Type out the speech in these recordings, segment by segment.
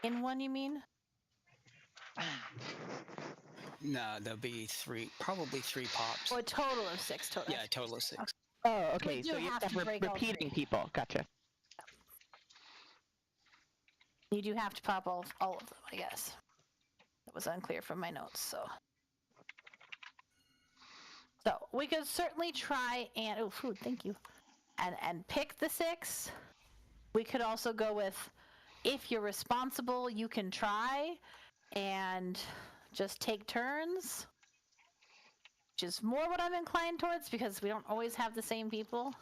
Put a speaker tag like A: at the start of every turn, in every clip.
A: In one, you mean?
B: No, there'll be probably three pops.
A: Or a total of 6 total.
B: Yeah, a total of 6.
C: Oh, okay.
A: We
C: So
A: do
C: you
A: have
C: have
A: to break all
C: repeating
A: 3.
C: people. Gotcha.
A: You do have to pop all of them, I guess. That was unclear from my notes, so. So we could certainly try and food, thank you. And pick the 6. We could also go with, if you're responsible, you can try and just take turns, which is more what I'm inclined towards because we don't always have the same people.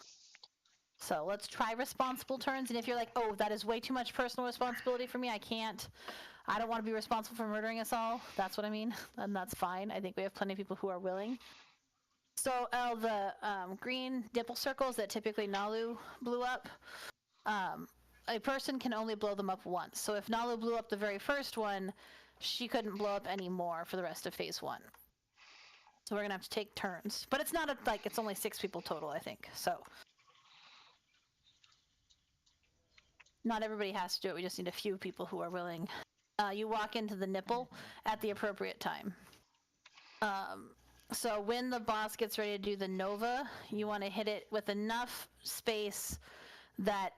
A: So let's try responsible turns, and if you're like, oh, that is way too much personal responsibility for me, I don't want to be responsible for murdering us all, that's what I mean, and that's fine. I think we have plenty of people who are willing. So the green dimple circles that typically Nalu blew up, a person can only blow them up once. So if Nalu blew up the very first one, she couldn't blow up any more for the rest of phase 1. So we're gonna have to take turns. But it's not it's only 6 people total, I think. So not everybody has to do it. We just need a few people who are willing. You walk into the nipple at the appropriate time. So when the boss gets ready to do the Nova, you want to hit it with enough space that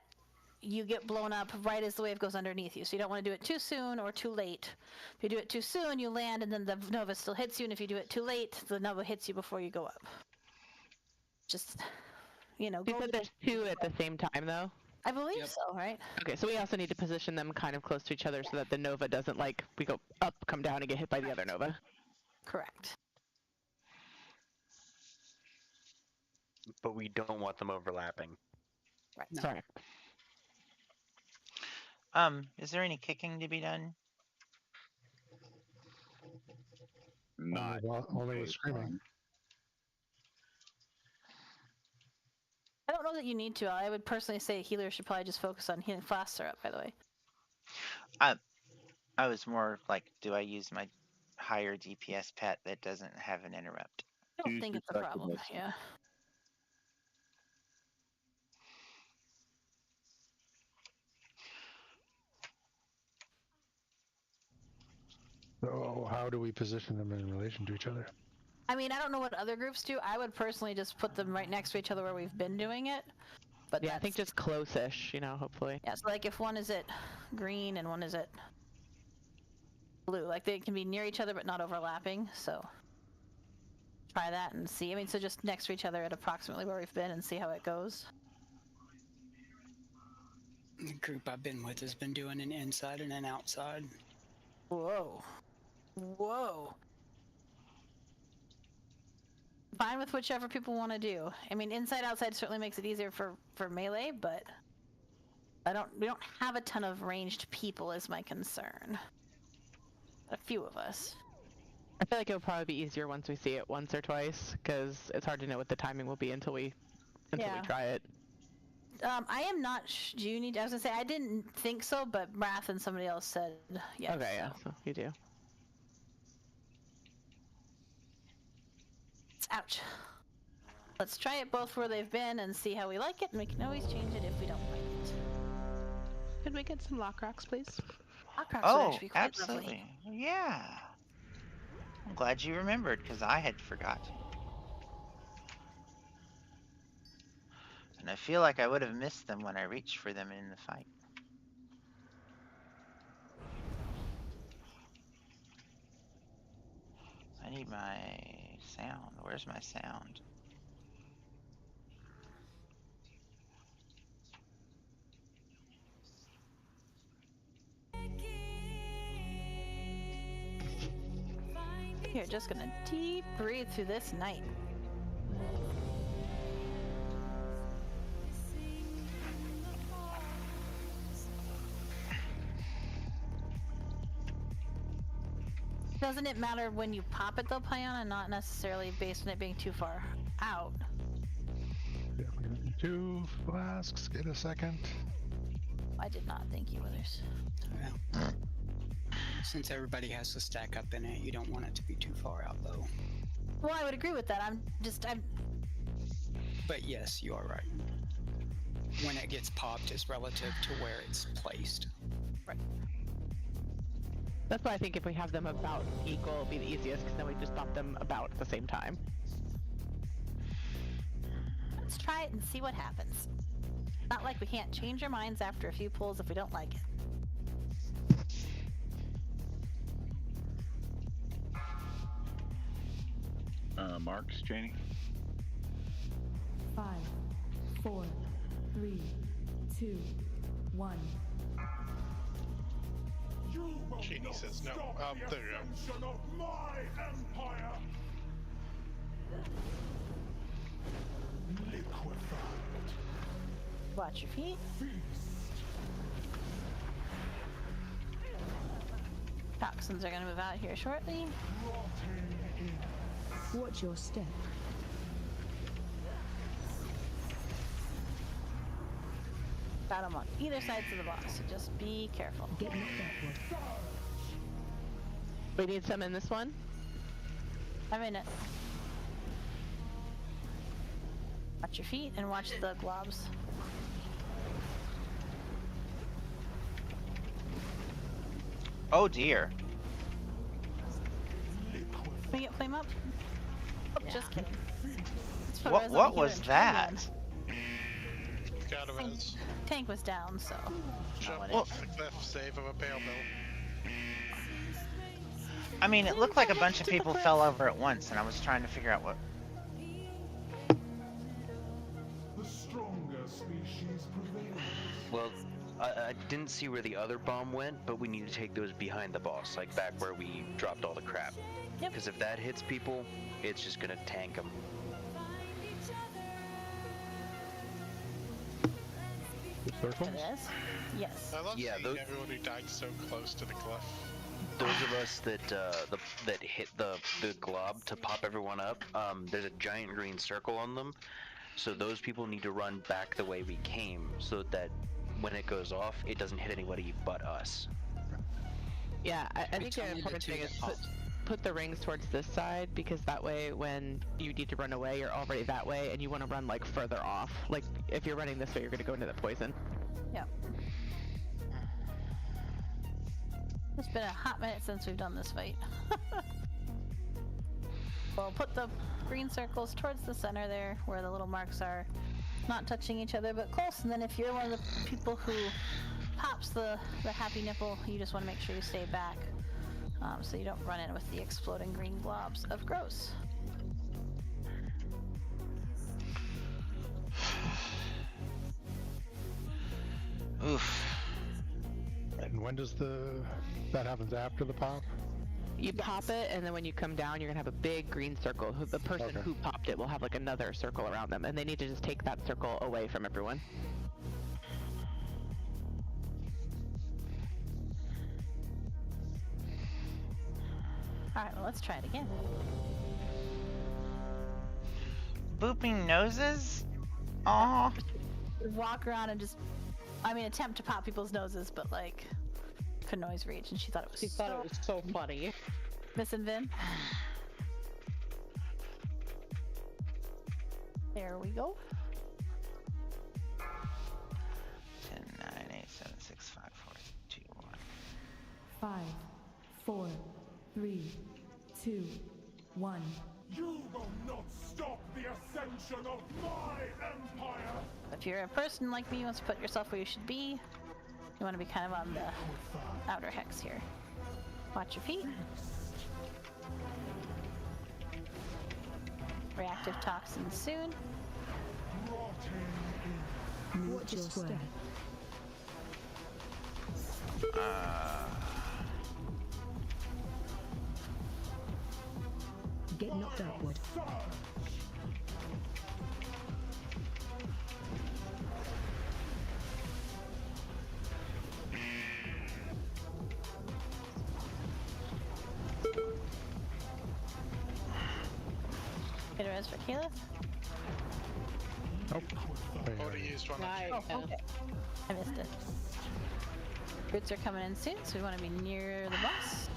A: you get blown up right as the wave goes underneath you. So you don't want to do it too soon or too late. If you do it too soon, you land and then the Nova still hits you, and if you do it too late, the Nova hits you before you go up. Just,
C: You said there's 2 at the same time, though?
A: I believe so, right?
C: Okay, so we also need to position them kind of close to each other so that the Nova doesn't, we go up, come down, and get hit by the other Nova.
A: Correct.
D: But we don't want them overlapping.
A: Right.
B: No.
C: Sorry.
E: Is there any kicking to be done?
F: Not
G: only with screaming.
A: I don't know that you need to. I would personally say healers should probably just focus on healing flask syrup, by the way.
E: I was more like, do I use my higher DPS pet that doesn't have an interrupt?
A: I don't think it's a problem, yeah.
G: So how do we position them in relation to each other?
A: I mean, I don't know what other groups do. I would personally just put them right next to each other where we've been doing it. But
C: yeah, I think just close-ish, hopefully.
A: Yeah, so if one is at green and one is at blue, they can be near each other but not overlapping, so try that and see. I mean, so just next to each other at approximately where we've been and see how it goes.
B: The group I've been with has been doing an inside and an outside.
A: Whoa. Whoa. Fine with whichever people want to do. I mean, inside outside certainly makes it easier for melee, but we don't have a ton of ranged people is my concern. A few of us.
C: I feel like it'll probably be easier once we see it once or twice, because it's hard to know what the timing will be until we try it.
A: I am not. Do you need? I was gonna say I didn't think so, but Wrath and somebody else said yes.
C: Okay, yeah, so you do.
A: Ouch. Let's try it both where they've been and see how we like it, and we can always change it if we don't like it.
H: Could we get some lock rocks, please?
A: Lock rocks would
E: Oh,
A: actually be quite
E: absolutely.
A: lovely.
E: Yeah. I'm glad you remembered, because I had forgot. And I feel like I would have missed them when I reached for them in the fight. I need my sound. Where's my sound?
A: You're just gonna deep breathe through this night. Doesn't it matter when you pop it though, Piana, not necessarily based on it being too far out?
G: Yeah, 2 flasks, get a second.
A: I did not, thank you, Withers.
B: Yeah. Since everybody has to stack up in it, you don't want it to be too far out though.
A: Well, I would agree with that. I'm
B: But yes, you are right. When it gets popped is relative to where it's placed.
A: Right.
C: That's why I think if we have them about equal, it'll be the easiest, because then we just bump them about at the same time.
A: Let's try it and see what happens. Not like we can't change our minds after a few pulls if we don't like it.
F: Marks, Janie?
I: 5, 4, 3, 2, 1.
J: Genie says no. There you go.
A: Watch your feet. Toxins are going to move out here shortly.
I: Watch your step.
A: Got them on either sides of the boss, so just be careful.
I: Get knocked backward.
C: We need some in this one.
A: I'm in it. Watch your feet and watch the globs.
E: Oh dear.
A: Can we get flame up? Oh, just kidding. Let's put
E: What
A: Rez on
E: what
A: here
E: was
A: and try
E: that?
A: again.
J: Got him as
A: Tank was down, so.
J: jump
A: what
J: off the cliff, save him a pale bill.
E: I mean, it looked like a bunch of people fell over at once, and I was trying to figure out what.
D: Well, I didn't see where the other bomb went, but we need to take those behind the boss, like back where we dropped all the crap.
A: Yep.
D: Because if that hits people, it's just gonna tank them.
G: The circles?
A: It is? Yes.
J: I love
D: Yeah,
J: seeing everyone who died so close to the cliff.
D: Those of us that that hit the glob to pop everyone up, there's a giant green circle on them. So those people need to run back the way we came, so that when it goes off, it doesn't hit anybody but us.
C: Yeah, I think
B: tell
C: the
B: me the
C: important
B: two
C: thing
B: that
C: is
B: pop.
C: put the rings towards this side, because that way when you need to run away, you're already that way, and you want to run like further off. Like if you're running this way, you're going to go into the poison.
A: Yep. It's been a hot minute since we've done this fight. We'll put the green circles towards the center there, where the little marks are not touching each other but close, and then if you're one of the people who pops the happy nipple, you just want to make sure you stay back, so you don't run in with the exploding green globs of gross.
E: Oof.
G: And when does that happens after the pop?
C: You pop it, and then when you come down, you're gonna have a big green circle. The person
G: Okay.
C: who popped it will have like another circle around them, and they need to just take that circle away from everyone.
A: Alright, well let's try it again.
E: Booping noses? Aw.
A: Walk around and just, attempt to pop people's noses, but like, couldn't always reach, and she thought it was
C: so funny.
A: Missing Vin. There we go.
E: 10, 9, 8, 7, 6, 5, 4, 2, 1.
I: 5, 4, 3, 2, 1.
K: You will not stop the ascension of my empire!
A: If you're a person like me who wants to put yourself where you should be, you want to be kind of on the outer hex here. Watch your feet. Reactive toxins soon.
I: Watch your step. Get knocked upward.
A: Get a res for Kela.
G: Nope.
J: Already used one.
A: Oh, okay. I missed it. Roots are coming in soon, so we want to be near the boss.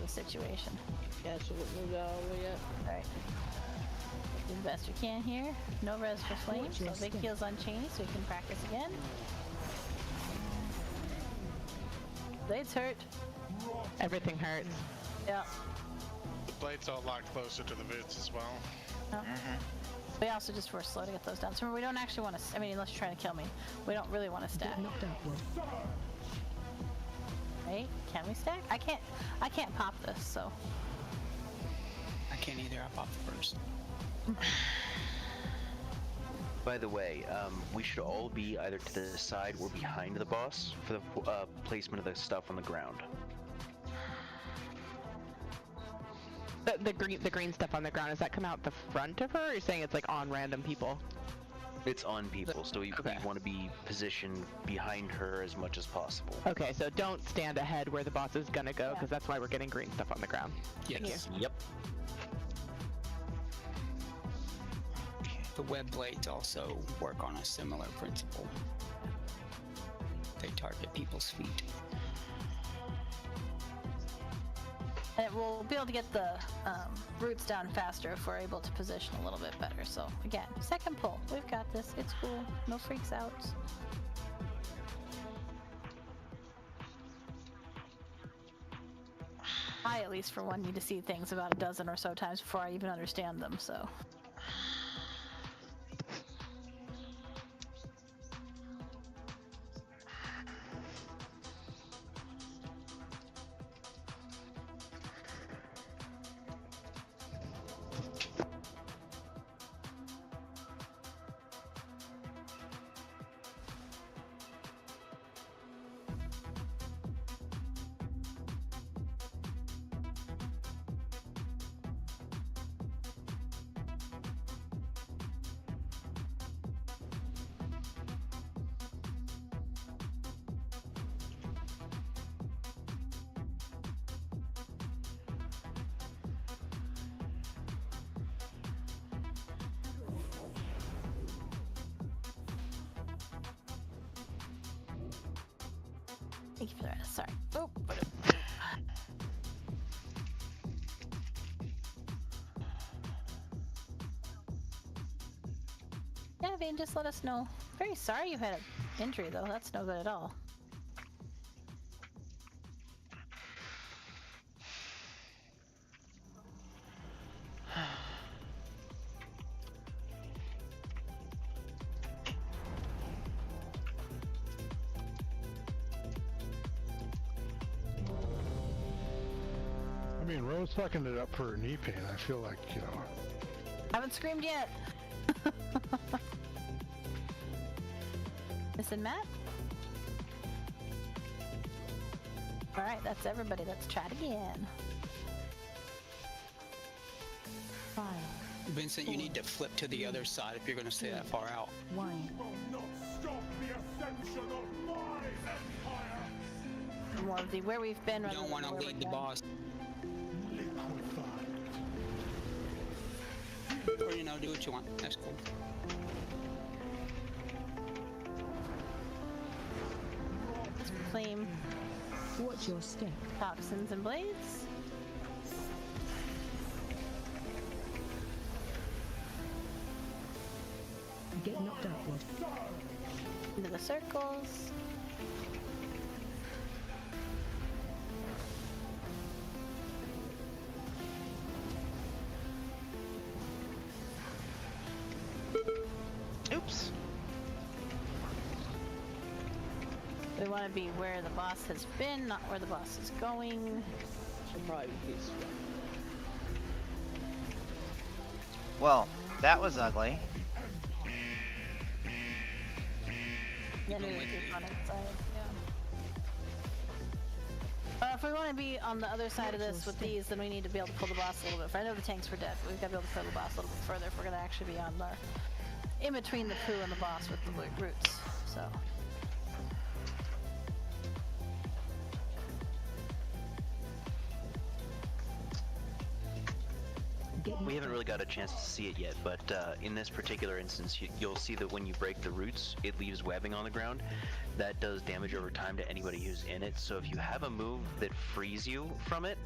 A: The situation.
C: Yeah, she wouldn't move out yet.
A: Alright. Do the best we can here. No res for flame, so big heals on Cheney so we can practice again. Blades hurt.
C: Everything hurts.
A: Yeah.
J: The blades are a lot closer to the boots as well.
A: We also just were slow to get those down. So we don't actually want to. I mean, unless you're trying to kill me, we don't really want to stack.
I: Get knocked upward.
A: Right? Can we stack? I can't pop this. So.
B: I can't either. I popped first.
D: By the way, we should all be either to the side or behind the boss for the placement of the stuff on the ground.
C: The green stuff on the ground, does that come out the front of her, or you're saying it's like on random people?
D: It's on people, so we
C: Okay.
D: want to be positioned behind her as much as possible.
C: Okay, so don't stand ahead where the boss is gonna go, because that's why we're getting green stuff on the ground.
B: Yes.
D: Yep.
B: The web blades also work on a similar principle. They target people's feet.
A: And we'll be able to get the roots down faster if we're able to position a little bit better. So again, second pull. We've got this. It's cool. No freaks out. I, at least for one, need to see things about a dozen or so times before I even understand them, so. Thank you for that. Sorry. Oh. Yeah, Vane, just let us know. Very sorry you had an injury, though. That's no good at all.
G: I mean, Rose sucking it up for her knee pain. I feel like, you know.
A: Haven't screamed yet. Missing Matt? Alright, that's everybody. Let's try it again.
I: 5,
B: Vincent, you need to flip to the other side if you're going to stay that far out.
I: 1.
K: will not stop the ascension of my empire!
A: More of the where we've been.
B: You
A: rather
B: don't
A: than
B: want to
A: where
B: lead
A: we're
B: the
A: going.
B: boss. Or, you know, do what you want. That's cool.
A: Flame,
I: Watch your step.
A: toxins, and blades.
I: Get knocked upward.
A: Into the circles.
E: Oops.
A: We want to be where the boss has been, not where the boss is going.
L: Should probably be this way.
E: Well, that was ugly.
A: Then we would keep on its side, yeah. If we want to be on the other side of this with these, then we need to be able to pull the boss a little bit. I know the tanks were dead, but we've got to be able to pull the boss a little bit further if we're going to actually be on the in between the poo and the boss with the roots. So.
D: We haven't really got a chance to see it yet, but in this particular instance, you'll see that when you break the roots, it leaves webbing on the ground. That does damage over time to anybody who's in it, so if you have a move that frees you from it,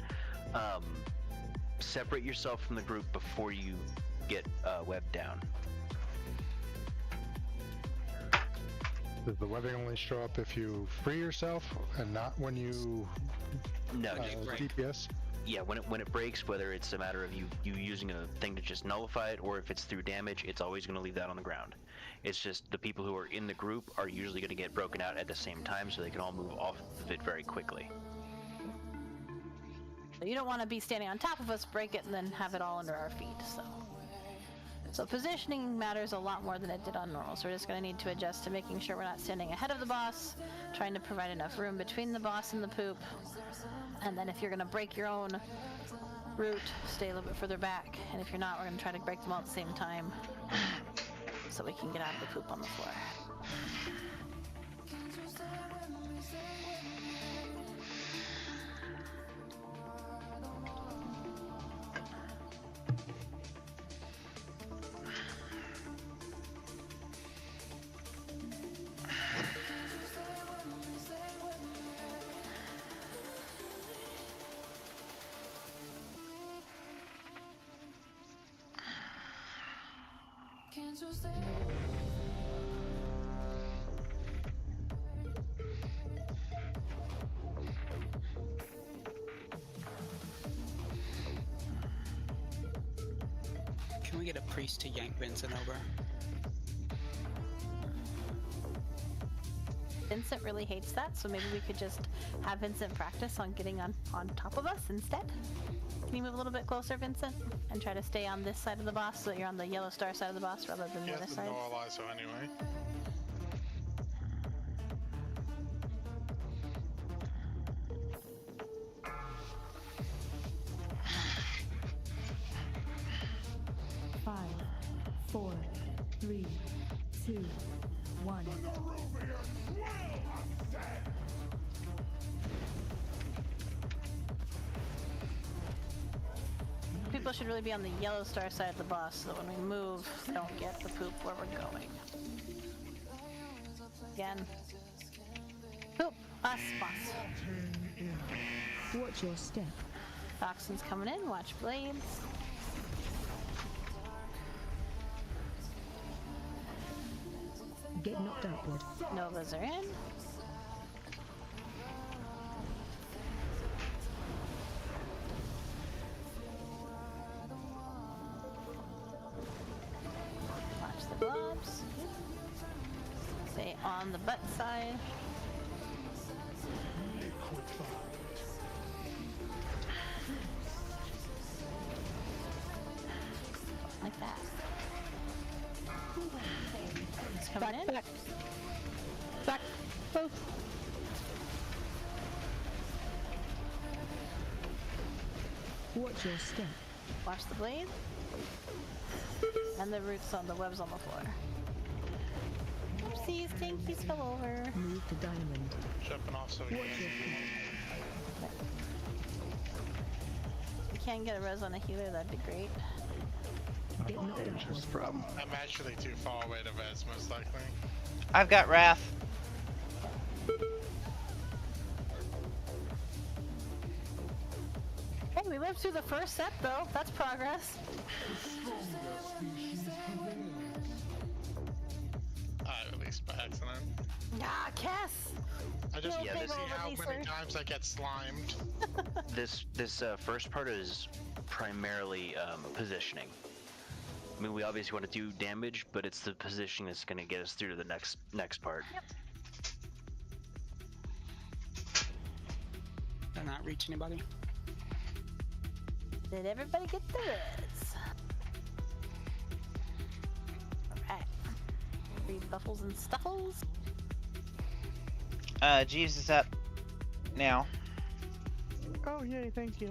D: separate yourself from the group before you get webbed down.
G: Does the webbing only show up if you free yourself and not when you
D: No,
G: DPS?
D: yeah, when it breaks, whether it's a matter of you using a thing to just nullify it, or if it's through damage, it's always going to leave that on the ground. It's just the people who are in the group are usually going to get broken out at the same time, so they can all move off of it very quickly.
A: You don't want to be standing on top of us, break it, and then have it all under our feet. So positioning matters a lot more than it did on normal. So we're just going to need to adjust to making sure we're not standing ahead of the boss, trying to provide enough room between the boss and the poop. And then if you're going to break your own route, stay a little bit further back. And if you're not, we're going to try to break them all at the same time so we can get out of the poop on the floor.
B: Can we get a priest to yank Vincent over?
A: Vincent really hates that, so maybe we could just have Vincent practice on getting on top of us instead. Can you move a little bit closer, Vincent? And try to stay on this side of the boss so that you're on the yellow star side of the boss rather than the other side.
J: He has the no anyway.
I: Five, 4, 3, 2, 1.
A: People should really be on the yellow star side of the boss so that when we move, we don't get the poop where we're going. Again. Poop! Us, boss.
I: Watch your step.
A: Toxins coming in, watch blades.
I: Get knocked upward.
A: Novas are in. Watch the globs. Stay on the butt side. Like that. It's coming in.
C: Back. Both.
I: Watch your step.
A: Watch the blade. And the roots on the webs on the floor. Oopsies, Tinkies fell over.
I: Move to diamond.
J: Jumping off so he
I: Watch your
J: can't.
A: If you can get a res on a healer, that'd be great.
I: Get knocked upward.
J: I'm actually too far away to res, most likely.
E: I've got Wrath.
A: Hey, we lived through the first set though. That's progress.
J: I released by accident.
A: Ah, Cass!
J: I just
A: You'll
J: want to
A: take
J: see
A: over,
J: how many
A: Lisa.
J: times I get slimed.
D: This first part is primarily positioning. I mean, we obviously want to do damage, but it's the positioning that's going to get us through to the next part.
A: Yep.
B: Did I not reach anybody?
A: Did everybody get the res? Alright. Read buffles and stuffles.
E: Jeeves is up now.
C: Oh, yay, thank you.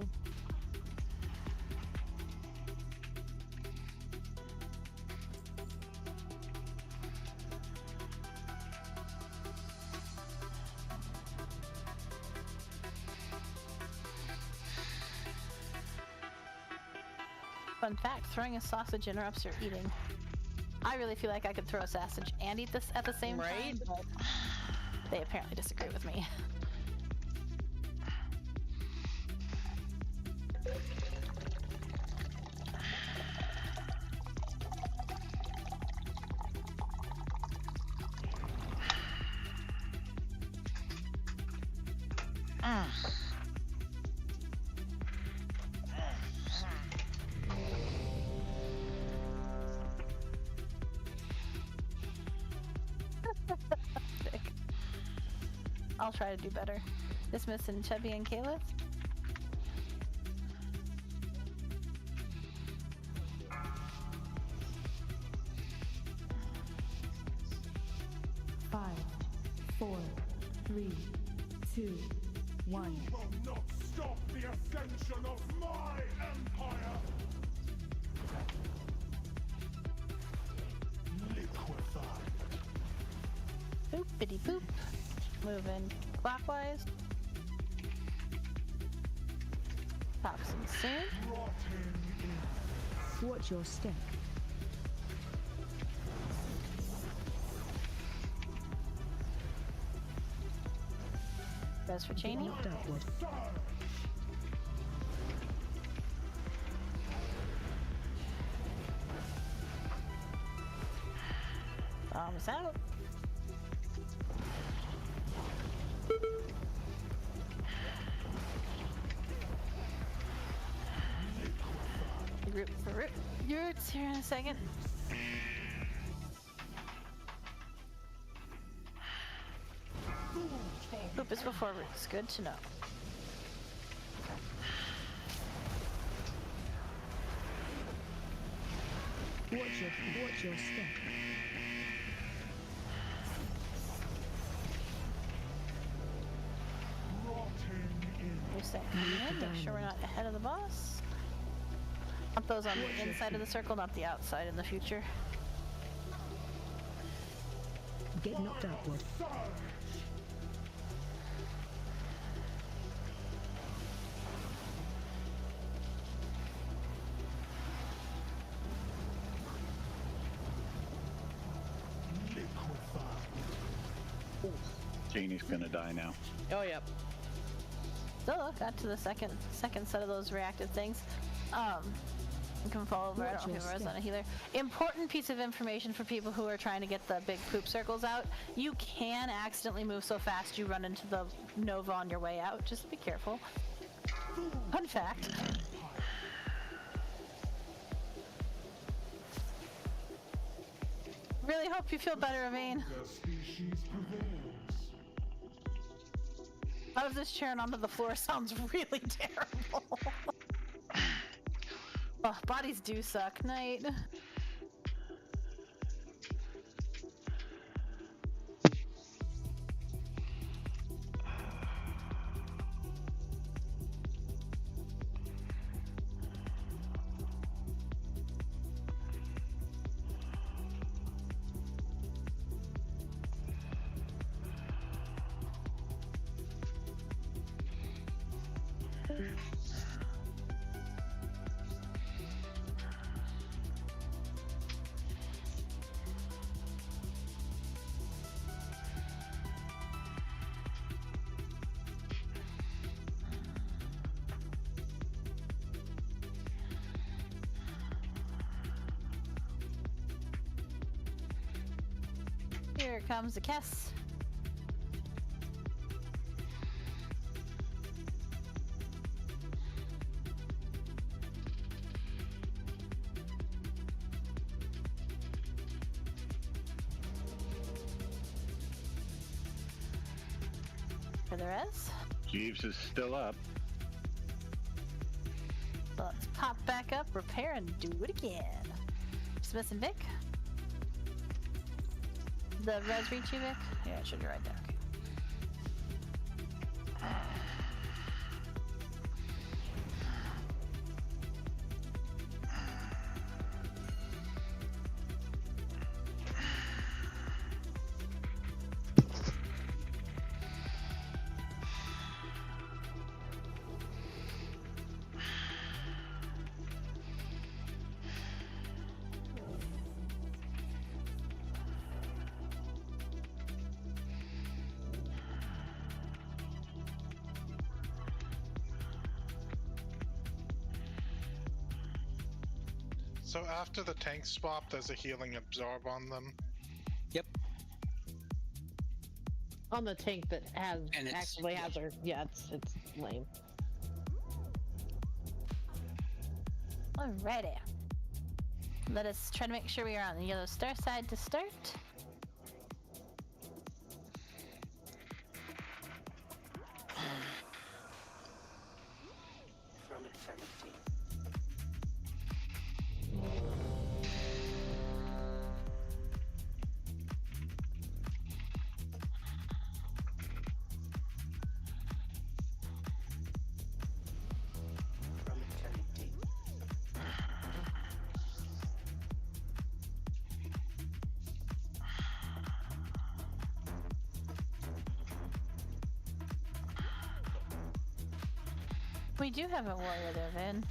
A: Fun fact, throwing a sausage interrupts your eating. I really feel like I could throw a sausage and eat this at the same time, but they apparently disagree with me. I'll try to do better. Dismissing Chubby and Kayla.
I: Five, 4, 3, 2, 1.
K: You will not stop the ascension of my empire! Liquefied.
A: Boopity boop. Moving clockwise. Toxin soon.
I: Watch your step.
A: Res for Cheney.
I: Knocked outward.
A: Bombs out. Root for root. Roots here in a second. Poop is before roots. Good to know.
I: Watch your step.
A: Reset command. Make sure we're not ahead of the boss. Want those on the inside of the circle, not the outside in the future.
I: Get knocked outward.
F: Janie's gonna die now.
H: Oh, yep.
A: So got to the second set of those reactive things. You can fall over. I don't know if I was on a healer. Important piece of information for people who are trying to get the big poop circles out. You can accidentally move so fast you run into the Nova on your way out. Just be careful. Fun fact. Really hope you feel better, Evane. Out of this chair and onto the floor sounds really terrible. Oh, bodies do suck. Night. Here comes the Kess. For the res.
F: Jeeves is still up.
A: So let's pop back up, repair, and do it again. Smith and Vic. The res reach you, Vic? Yeah, it should be right there. Okay.
J: So after the tank swap, there's a healing absorb on them.
B: Yep.
H: On the tank that has
B: And it's-
H: actually has her. Yeah, it's lame.
A: Alrighty. Let us try to make sure we are on the yellow star side to start.
L: From eternity. From eternity.
A: We do have a warrior there, Vin.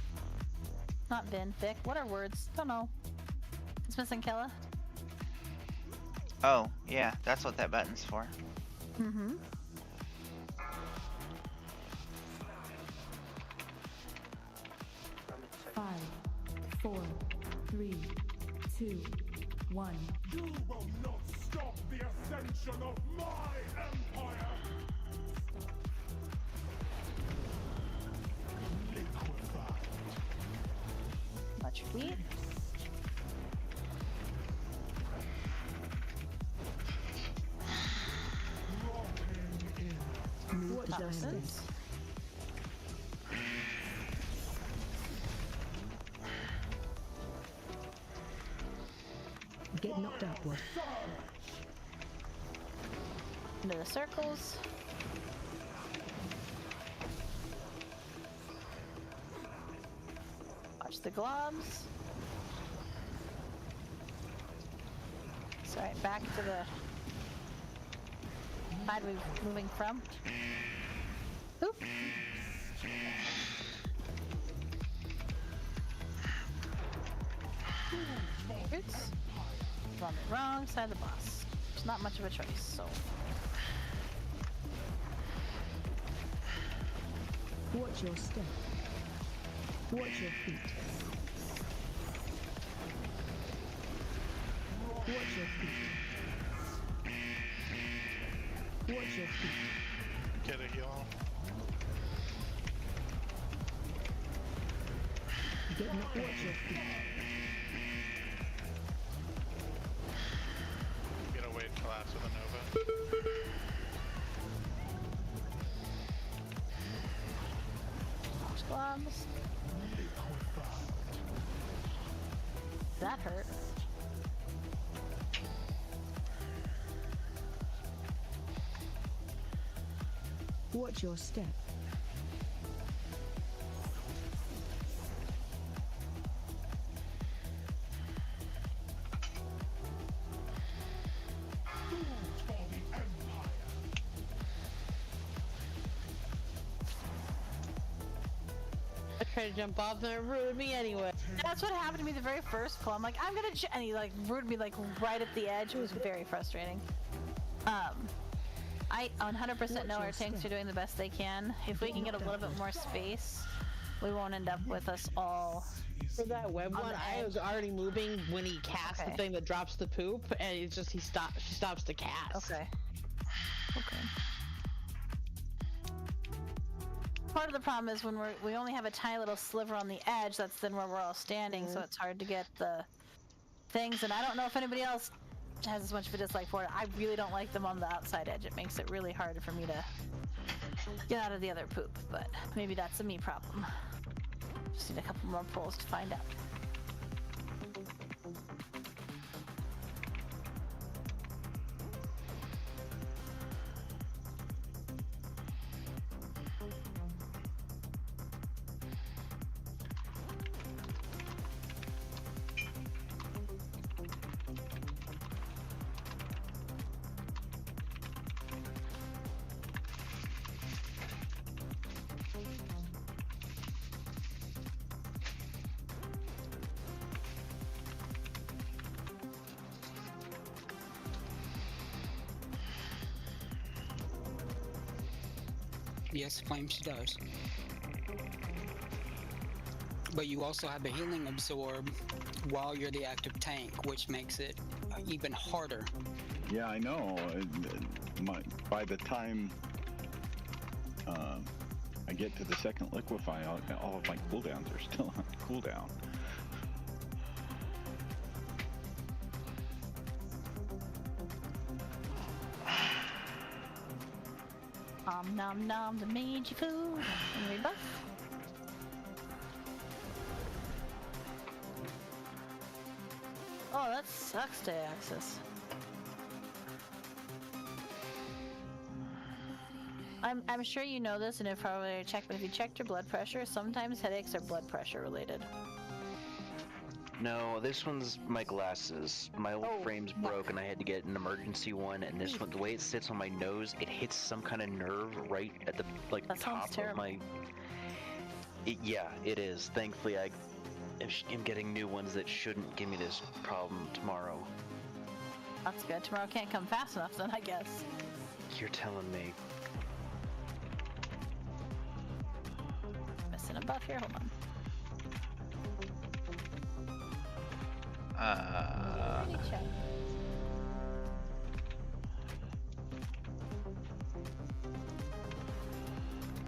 A: Not Vin, Vic. What are words? Don't know. It's missing Kela.
E: Oh, yeah, that's what that button's for.
A: Mm-hmm.
L: From eternity.
I: 5, 4, 3, 2, 1.
K: You will not stop the ascension of my empire! Liquefied.
A: Much feet.
I: Watch your step.
A: Toxins.
I: Get knocked upward.
A: Into the circles. Watch the globs. Sorry, back to the side we're moving from. Oop. Oops. I'm on the wrong side of the boss. There's not much of a choice, so.
I: Watch your step. Watch your feet. Watch your feet. Watch your feet.
J: Get a heal.
I: Get knocked. Watch your feet.
J: Get away till after the Nova.
A: Watch globs. That hurt.
I: Watch your step.
H: I tried to jump off and it ruined me anyway.
A: That's what happened to me the very first pull. I'm like, I'm gonna, and he like rooted me like right at the edge. It was very frustrating. I 100% know our tanks are doing the best they can. If we can get a little bit more space, we won't end up with us all.
H: For that web
A: On
H: one,
A: the
H: I
A: edge.
H: was already moving when he casts
A: Okay.
H: the thing that drops the poop, and it's just she stops to cast.
A: Okay. Okay. Part of the problem is when we only have a tiny little sliver on the edge. That's then where we're all standing, so it's hard to get the things. And I don't know if anybody else has as much of a dislike for it. I really don't like them on the outside edge. It makes it really hard for me to get out of the other poop. But maybe that's a me problem. Just need a couple more pulls to find out.
B: Yes, Flame, she does. But you also have a healing absorb while you're the active tank, which makes it even harder.
F: Yeah, I know. By the time I get to the second liquefy, all of my cooldowns are still on cooldown.
A: Nom nom the mangy food and rebuff. Oh, that sucks to access. I'm sure you know this, and if I were to check, but if you checked your blood pressure, sometimes headaches are blood pressure related.
D: No, this one's my glasses. My old frame's broke, and I had to get an emergency one. And this one, the way it sits on my nose, it hits some kind of nerve right at the
A: That
D: top
A: sounds terrible.
D: of my. Yeah, it is. Thankfully, I am getting new ones that shouldn't give me this problem tomorrow.
A: That's good. Tomorrow can't come fast enough, then I guess.
D: You're telling me.
A: Missing a buff here. Hold on. Check.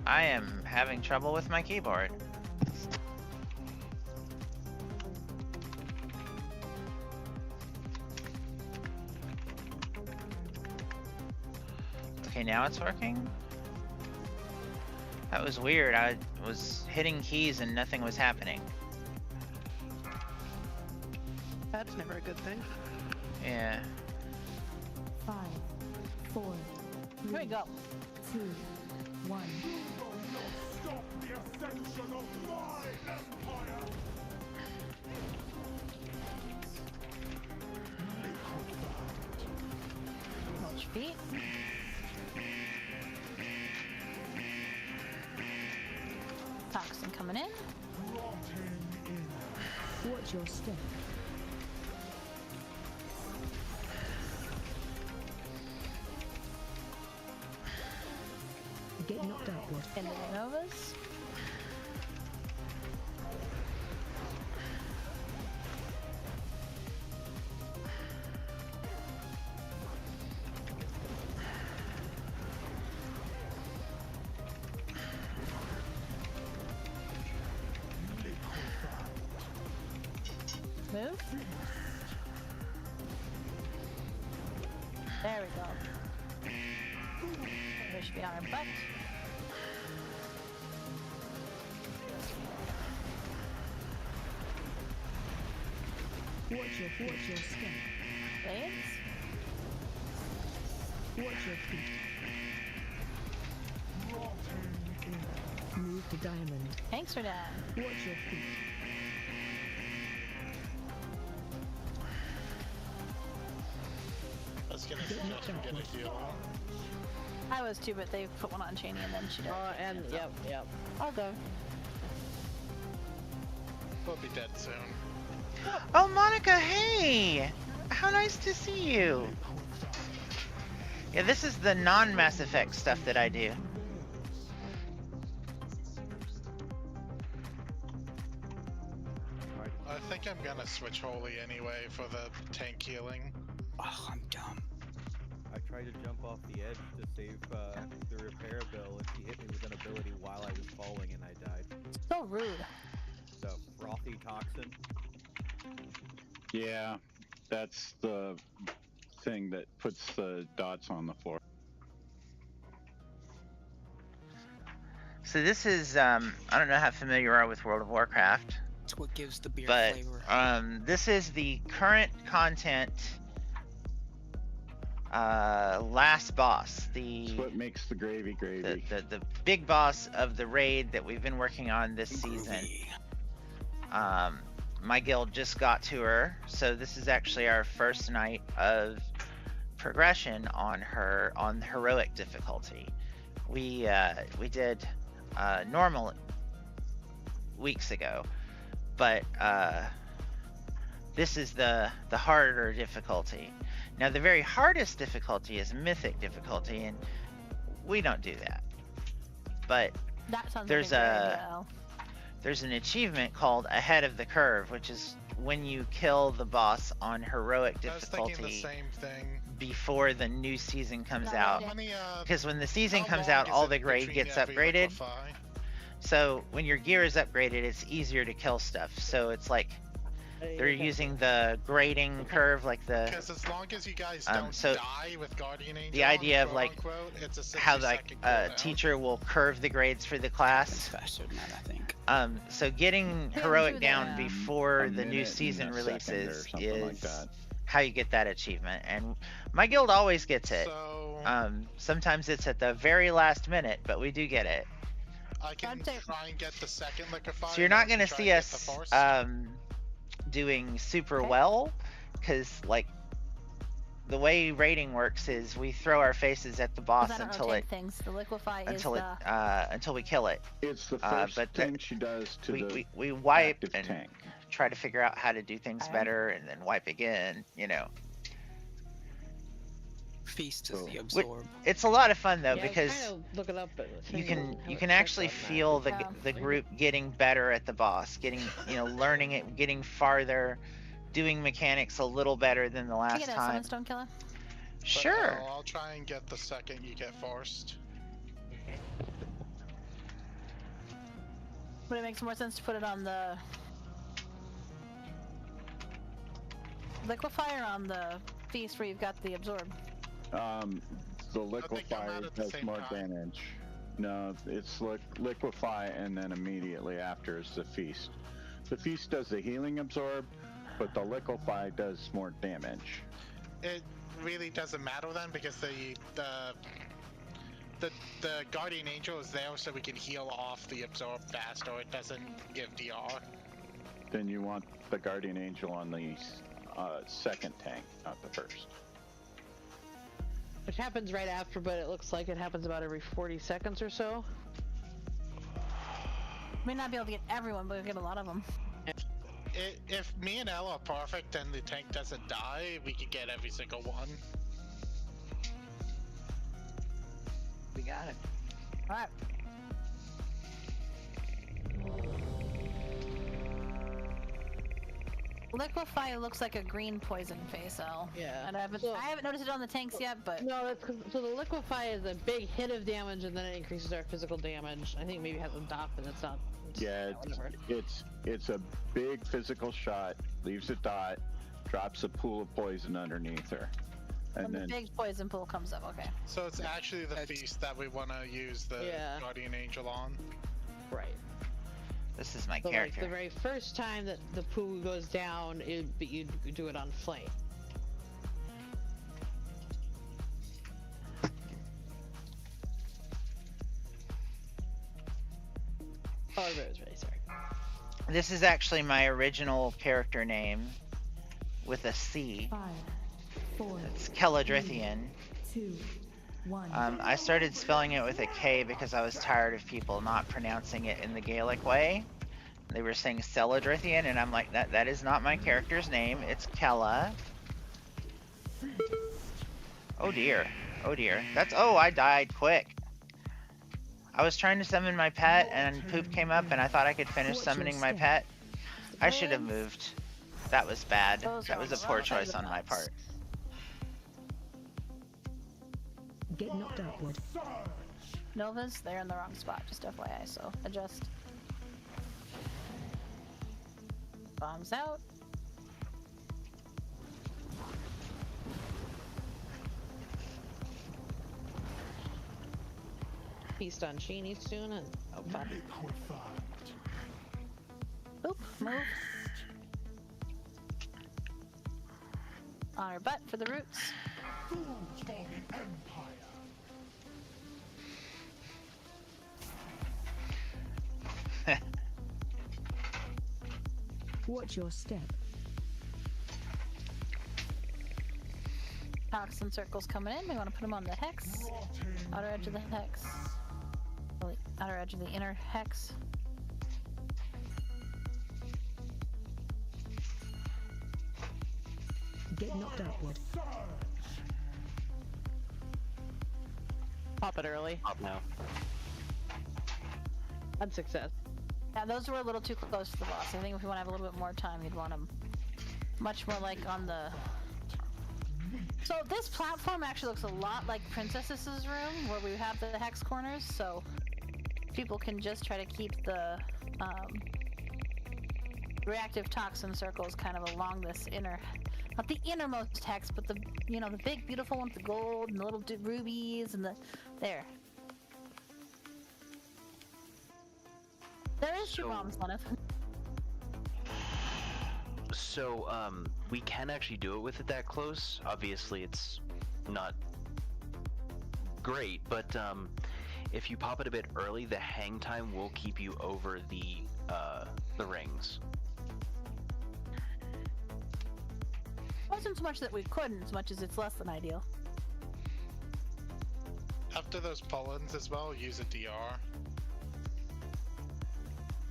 E: I am having trouble with my keyboard. Okay, now it's working? That was weird. I was hitting keys and nothing was happening.
C: That's never a good thing.
E: Yeah.
I: 5, 4,
A: Here we go.
I: 2, 1.
K: You will not stop the ascension of my empire!
A: Hold your feet. Toxin coming in.
I: Watch your step. Get knocked outward.
A: Into the Novas. Move. There we go. We should be on our butt.
I: Watch your step.
A: Blades.
I: Watch your feet. Move to diamond.
A: Thanks for that.
I: Watch your feet.
J: I was gonna suggest we get a heal.
A: I was too, but they put one on Cheney and then she died.
H: And yep.
A: I'll go.
J: We'll be dead soon.
E: Oh, Monica, hey! How nice to see you! Yeah, this is the non-Mass Effect stuff that I do.
J: I think I'm gonna switch Holy anyway for the tank healing.
B: Oh, I'm dumb.
M: I tried to jump off the edge to save the repair bill, and she hit me with an ability while I was falling, and I died.
A: So rude.
M: The frothy toxin.
F: Yeah, that's the thing that puts the dots on the floor.
E: So this is, I don't know how familiar you are with World of Warcraft.
B: It's what gives the beer
E: But
B: flavor.
E: this is the current content last boss,
F: It's what makes the gravy gravy.
E: the big boss of the raid that we've been working on this season. My guild just got to her, so this is actually our first night of progression on her on heroic difficulty. We did normal weeks ago, but this is the harder difficulty. Now the very hardest difficulty is mythic difficulty, and we don't do that. But
A: That sounds
E: there's
A: like a
E: there's an achievement called Ahead of the Curve, which is when you kill the boss on heroic
J: I was thinking the
E: difficulty
J: same thing.
E: before the new season comes
A: Not
E: out.
J: How many,
E: Because when the season
J: how
E: comes
J: long
E: out,
J: is
E: all
J: it
E: the grade
J: between
E: gets
J: every
E: upgraded.
J: liquefy?
E: So when your gear is upgraded, it's easier to kill stuff. So it's like they're using the grading curve, like the
J: Because as long as you guys don't
E: so
J: die with Guardian Angel,
E: the idea of
J: quote
E: like
J: unquote, it's a 60
E: how like
J: second
E: a
J: cooldown.
E: teacher will curve the grades for the class.
B: Faster than that, I think.
E: So getting
A: Didn't
E: heroic
A: do
E: down
A: that.
E: before
F: A
E: the new
F: minute
E: season
F: and a second or
E: releases
F: something like
E: is
F: that.
E: how you get that achievement. And my guild always gets it.
J: So
E: Sometimes it's at the very last minute, but we do get it.
J: I can try and get the second liquefy.
E: So you're not
J: going
E: gonna
J: to
E: see us doing super well, because like the way rating works is we throw our faces at the boss until it
A: things. The liquefy
E: until
A: is
E: it
A: the...
E: until we kill it.
F: It's the first
E: but
F: thing she does to the
E: we wipe
F: active
E: and
F: tank.
E: try to figure out how to do things
A: Okay.
E: better, and then wipe again. You know,
B: Feast is the absorb.
E: it's a lot of fun though
H: Yeah,
E: because
H: I was trying to look it up, but the
E: you
H: thing
E: can
H: doesn't
E: you
H: have
E: can
H: a check
E: actually
H: button on it.
E: feel
A: Yeah.
E: the group getting better at the boss, getting learning it, getting farther, doing mechanics a little better than the
A: Can you
E: last
A: get a
E: time.
A: summon stone killer?
J: But
E: Sure.
J: no, I'll try and get the second you get forced.
A: But it makes more sense to put it on the liquefy or on the feast where you've got the absorb.
F: The
J: come
F: liquefy
J: out at the
F: does
J: same
F: more
J: time.
F: damage. No, it's liquefy and then immediately after is the feast. The feast does the healing absorb, but the liquefy does more damage.
J: It really doesn't matter then because the Guardian Angel is there so we can heal off the absorb faster. It doesn't give DR.
F: Then you want the Guardian Angel on the second tank, not the first.
H: Which happens right after, but it looks like it happens about every 40 seconds or so.
A: May not be able to get everyone, but we'll get a lot of them.
J: If me and Elle are perfect and the tank doesn't die, we could get every single one.
E: We got it.
A: Alright. Liquefy looks like a green poison face, L.
H: Yeah.
A: And I haven't noticed it on the tanks yet, but
H: No, that's so the liquefy is a big hit of damage, and then it increases our physical damage. I think maybe it has a dot, but that's not.
F: Yeah,
H: whatever.
F: it's a big physical shot, leaves a dot, drops a pool of poison underneath her, and
A: when
F: then
A: the big poison pool comes up, okay.
J: So it's actually the feast that we want to use the
H: Yeah.
J: Guardian Angel on.
H: Right.
E: This is my
H: So like
E: character.
H: the very first time that the poo goes down, you do it on flame. Oh, I was really sorry.
E: This is actually my original character name with a C.
I: 5, 4,
E: It's Kela
I: 2, 1.
E: I started spelling it with a K because I was tired of people not pronouncing it in the Gaelic way. They were saying Celadrithian, and I'm like, that is not my character's name. It's Kela. Oh dear. Oh dear. Oh, I died quick. I was trying to summon my pet, and poop came up, and I thought I could finish summoning my pet. I should have moved. That was bad. That was a poor choice on my part.
I: Get knocked upward.
A: Novas, they're in the wrong spot, just FYI, so adjust. Bombs out.
H: Feast on Sheeny soon, and oh fuck.
A: Oop, move. On her butt for the roots.
I: Watch your step.
A: Toxin circles coming in. We want to put them on the hex. Outer edge of the hex. Oh, outer edge of the inner hex.
I: Get knocked upward.
H: Pop it early.
B: Up now.
H: That's success.
A: Yeah, those were a little too close to the boss. I think if we want to have a little bit more time, you'd want them much more like on the... So this platform actually looks a lot like Princess's room, where we have the hex corners, so people can just try to keep the reactive toxin circles kind of along this inner, not the innermost hex, but the, you know, the big beautiful one with the gold and the little rubies and the, there. There is your mom's one of.
D: So, we can actually do it with it that close. Obviously, it's not great, but if you pop it a bit early, the hang time will keep you over the rings.
A: It wasn't so much that we couldn't, as much as it's less than ideal.
J: After those pull-ins as well, use a DR.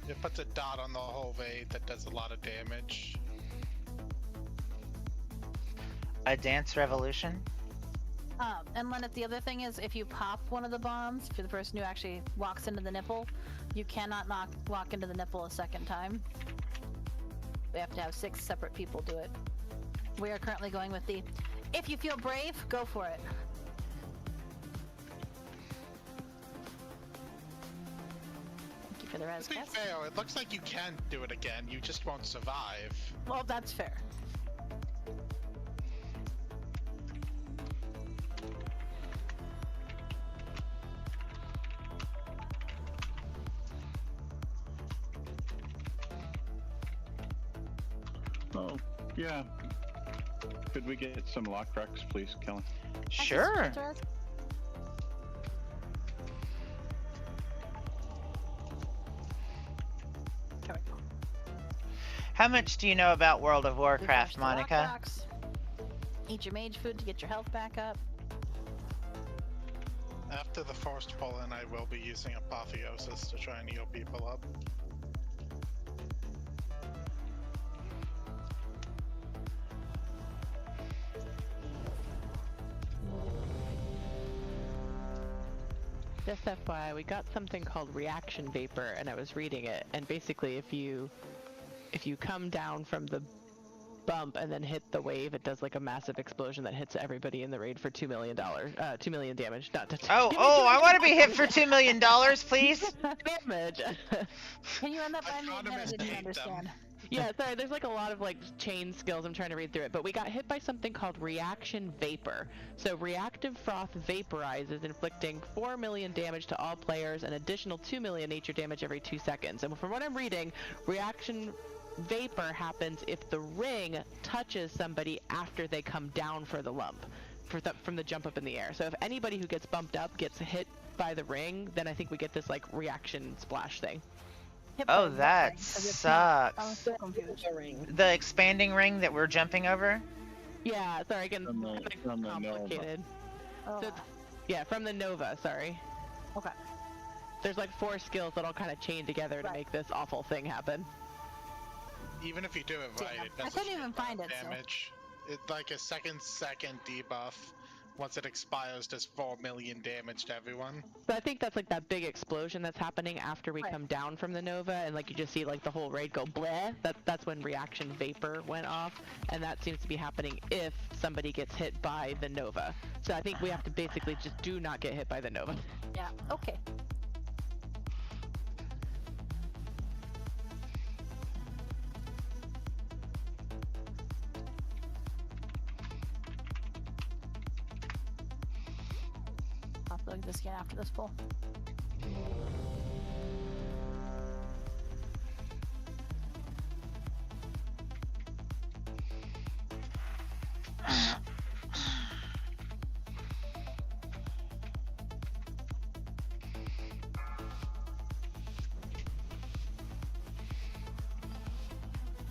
J: It puts a dot on the whole raid that does a lot of damage.
E: A dance revolution?
A: And Lennart, the other thing is, if you pop one of the bombs for the person who actually walks into the nipple, you cannot walk into the nipple a second time. We have to have 6 separate people do it. We are currently going with the, if you feel brave, go for it. Thank you for the res,
J: To be fair, it looks like you can do it again, you just won't survive.
A: Well, that's fair.
F: Oh, yeah. Could we get some lock rocks, please, Kela?
E: Sure. How much do you know about World of Warcraft, Monica?
A: Eat your mage food to get your health back up.
J: After the forced pull-in, I will be using Apotheosis to try and heal people up.
C: Just FYI, we got something called reaction vapor, and I was reading it, and basically if you come down from the bump and then hit the wave, it does like a massive explosion that hits everybody in the raid for $2 million. 2 million damage. Not to
E: I want to be hit for $2 million, please.
C: Damage.
A: Can you run that by me again? I didn't understand.
C: Yeah, sorry, there's like a lot of like chain skills. I'm trying to read through it, but we got hit by something called reaction vapor. So reactive froth vaporizes, inflicting 4 million damage to all players, an additional 2 million nature damage every 2 seconds. And from what I'm reading, reaction vapor happens if the ring touches somebody after they come down for the lump, from the jump up in the air. So if anybody who gets bumped up gets hit by the ring, then I think we get this like reaction splash thing.
E: Oh, that sucks. The expanding ring that we're jumping over?
C: Yeah, sorry, again,
F: from the
C: complicated.
A: Oh.
C: So, yeah, from the Nova, sorry.
A: Okay.
C: There's like 4 skills that all kind of chain together to make this awful thing happen.
J: Even if you do it right, it
A: I
J: doesn't
A: couldn't even find it.
J: damage. It's like a second debuff. Once it expires, does 4 million damage to everyone.
C: So I think that's like that big explosion that's happening after we come down from the Nova, and like you just see like the whole raid go bleh. That's when reaction vapor went off, and that seems to be happening if somebody gets hit by the Nova. So I think we have to basically just do not get hit by the Nova.
A: Yeah. Okay. I'll look at this again after this pull.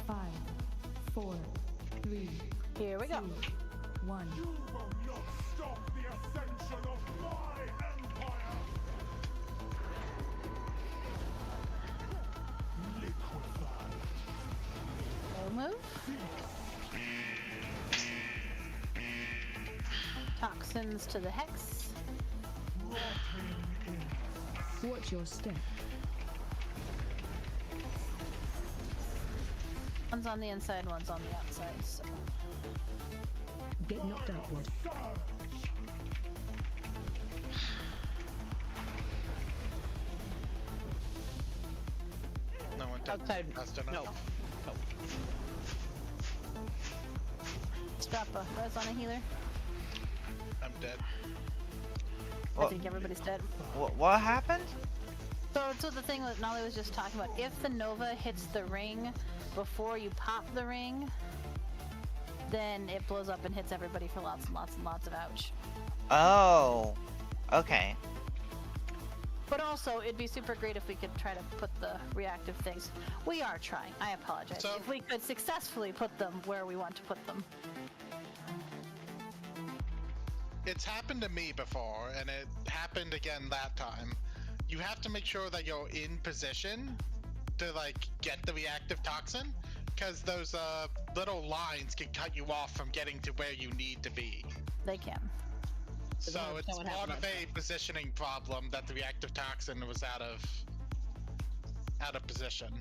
I: Five, 4, 3.
A: Here we go.
I: 1.
K: You will not stop the ascension of my empire! Liquefied.
A: No move. Toxins to the hex.
I: Watch your step.
A: One's on the inside, one's on the outside, so.
I: Get knocked outward.
J: No one did
H: Outside.
J: fast enough.
H: No. No.
A: Let's drop a res on a healer.
J: I'm dead.
A: I think everybody's dead.
E: What happened?
A: So the thing that Nolly was just talking about, if the Nova hits the ring before you pop the ring, then it blows up and hits everybody for lots and lots and lots of ouch.
E: Oh, okay.
A: But also, it'd be super great if we could try to put the reactive things. We are trying. I apologize.
J: So-
A: if we could successfully put them where we want to put them.
J: It's happened to me before, and it happened again that time. You have to make sure that you're in position to like get the reactive toxin, because those little lines can cut you off from getting to where you need to be.
A: They can.
J: So it's part of a positioning problem that the reactive toxin was out of position.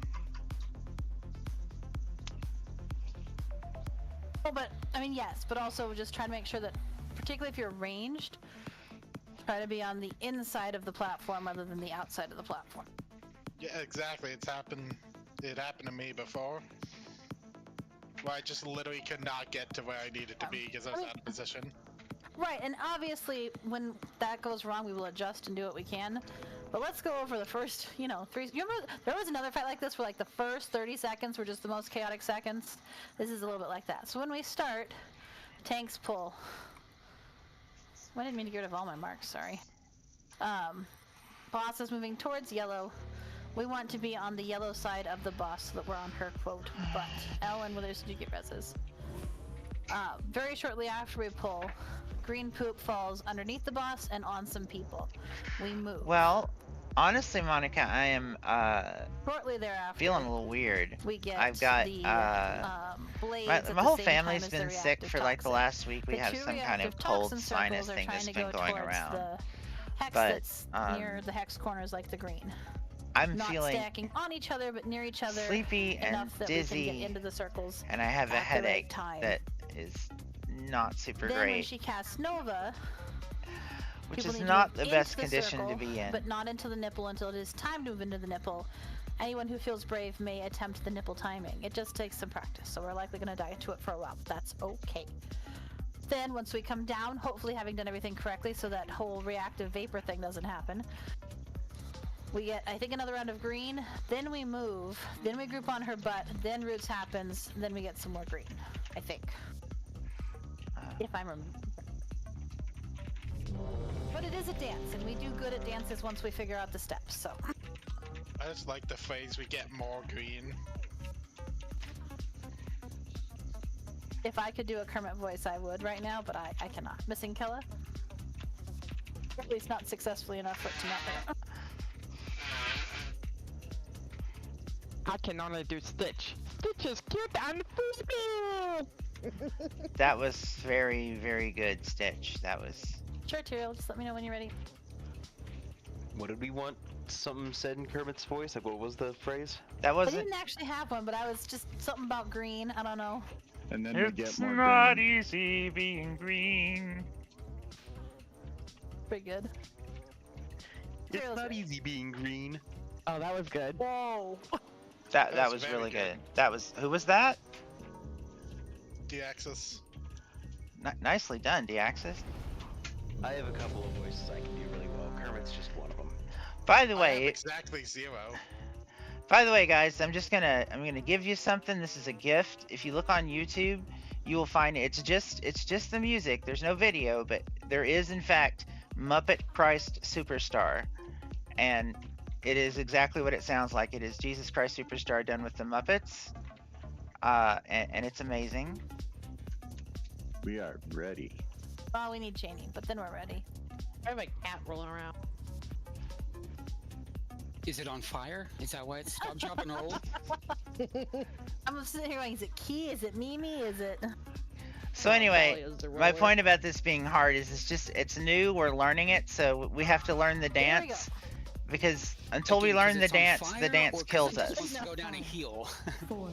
A: Oh, but I mean, yes, but also just try to make sure that, particularly if you're ranged, try to be on the inside of the platform rather than the outside of the platform.
J: Yeah, exactly. It happened to me before, where I just literally could not get to where I needed to be because I was out of position.
A: Right, and obviously when that goes wrong, we will adjust and do what we can. But let's go over the first, you know, three. You remember there was another fight like this where like the first 30 seconds were just the most chaotic seconds? This is a little bit like that. So when we start, tanks pull. I didn't mean to get rid of all my marks, sorry. Boss is moving towards yellow. We want to be on the yellow side of the boss so that we're on her quote butt. Ellen, well, there's you get reses. Very shortly after we pull, green poop falls underneath the boss and on some people. We move.
E: Well, honestly, Monica, I am
A: Shortly thereafter,
E: feeling a little weird.
A: we get
E: I've got
A: the
E: my
A: blades at the
E: whole
A: same time
E: family's
A: as the
E: been sick
A: reactive
E: for like the
A: toxin.
E: last week. We
A: The
E: have
A: two
E: some kind
A: reactive
E: of cold
A: toxin
E: sinus
A: circles are
E: thing
A: trying
E: that's
A: to
E: been
A: go
E: going
A: towards
E: around.
A: The hex
E: But,
A: that's near the hex corners, like the green.
E: I'm
A: Not
E: feeling
A: stacking on each other, but near each other.
E: sleepy and
A: enough that we can
E: dizzy,
A: get into the circles.
E: and I have a
A: at the right
E: headache
A: time.
E: that is not super
A: Then when
E: great,
A: she casts Nova,
E: which
A: people
E: is
A: need
E: not
A: to move
E: the best
A: into
E: condition to
A: circle,
E: be in.
A: but not into the nipple until it is time to move into the nipple. Anyone who feels brave may attempt the nipple timing. It just takes some practice, so we're likely going to die to it for a while, but that's okay. Then once we come down, hopefully having done everything correctly so that whole reactive vapor thing doesn't happen, we get, I think, another round of green, then we move, then we group on her butt, then roots happens, then we get some more green, I think. If I remember. But it is a dance, and we do good at dances once we figure out the steps, so.
J: I just like the phrase, we get more green.
A: If I could do a Kermit voice, I would right now, but I cannot. Missing Kela? At least not successfully enough for it to not.
C: I can only do Stitch. Stitch is cute and frisbee!
E: That was very, very good, Stitch. That was.
A: Sure, Tyrael, just let me know when you're ready.
D: What did we want? Something said in Kermit's voice? Like, what was the phrase?
E: That
A: I
E: wasn't.
A: didn't actually have one, but I was just something about green. I don't know.
F: And then we get more
E: not
F: green.
E: easy being green.
A: Pretty good.
D: It's
A: Tyrael's
D: not
A: ready.
D: easy being green.
C: Oh, that was good.
A: Whoa!
E: That
J: That
E: was
J: was
E: really
J: very
E: good. That was. Who was that?
J: D-Axis.
E: Nicely done, D-Axis.
D: I have a couple of voices I can do really well. Kermit's just one of them.
E: By the
J: I have
E: way,
J: exactly 0.
E: guys, I'm gonna give you something. This is a gift. If you look on YouTube, you will find it's just the music. There's no video, but there is in fact Muppet Christ Superstar, and it is exactly what it sounds like. It is Jesus Christ Superstar done with the Muppets, and it's amazing.
F: We are ready.
A: Oh, we need chaining, but then we're ready.
H: I have a cat rolling around.
B: Is it on fire? Is that why it stopped, drop, and roll?
A: I'm sitting here going, is it Key? Is it Mimi? Is it...
E: So anyway, my point about this being hard is it's new. We're learning it, so we have to learn the
A: There we
E: dance. Because until
B: Like,
E: we
B: 'cause
E: learn the
B: it's on
E: dance
B: fire,
E: dance
B: or 'cause
E: kills
B: it just
E: us.
B: wants to go down and heal.
I: 4,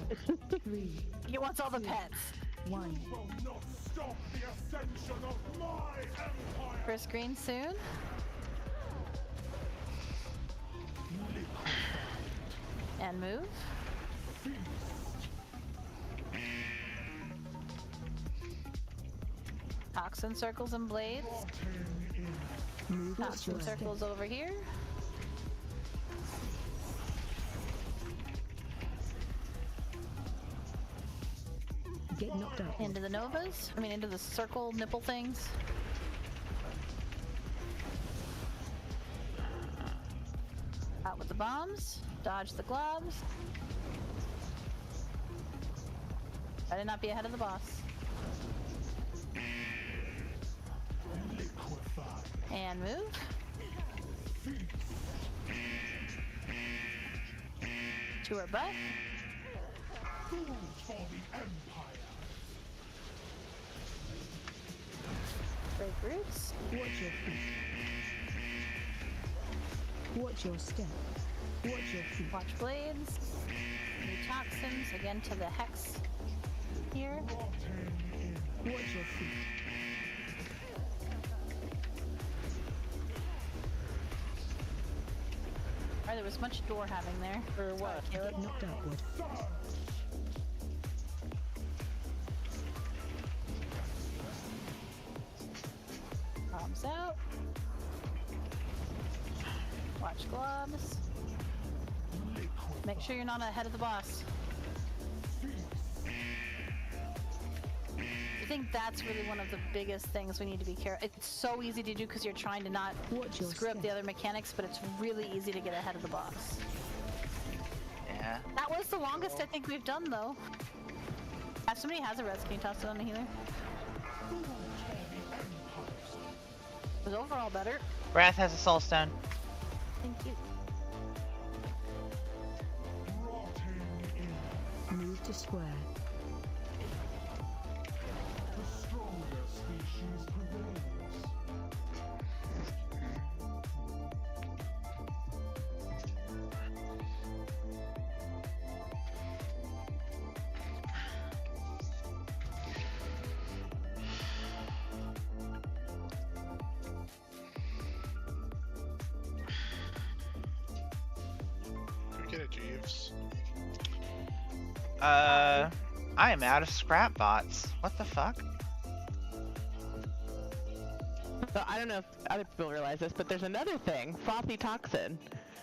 I: 3,
A: He wants all the pets.
I: 1.
K: You will not stop the ascension of my empire!
A: First green soon. And move. Toxin circles and blades.
I: Move at
A: Toxin
I: your step.
A: circles over here.
I: Get knocked out.
A: Into the novas. I mean, into the circle nipple things. Out with the bombs. Dodge the globs. Try to not be ahead of the boss. And move. To her butt. Break roots.
I: Watch your feet. Watch your step. Watch your feet.
A: Watch blades. New toxins. Again to the hex here.
I: Watch your feet.
A: Alright, there was much door having there. For what? Caleb?
I: Get knocked outward.
A: Bombs out. Watch globs. Make sure you're not ahead of the boss. I think that's really one of the biggest things we need to be careful. It's so easy to do because you're trying to not
I: Watch your
A: screw up the
I: step.
A: other mechanics, but it's really easy to get ahead of the boss.
E: Yeah.
A: That was the longest I think we've done, though. If somebody has a res, can you toss it on the healer? It was overall better.
E: Wrath has a soul stone.
A: Thank you.
I: Move to square.
K: The stronger species prevails.
J: Can we get a Jeeves?
E: I am out of scrap bots. What the fuck?
C: So I don't know if other people realize this, but there's another thing, frothy toxin.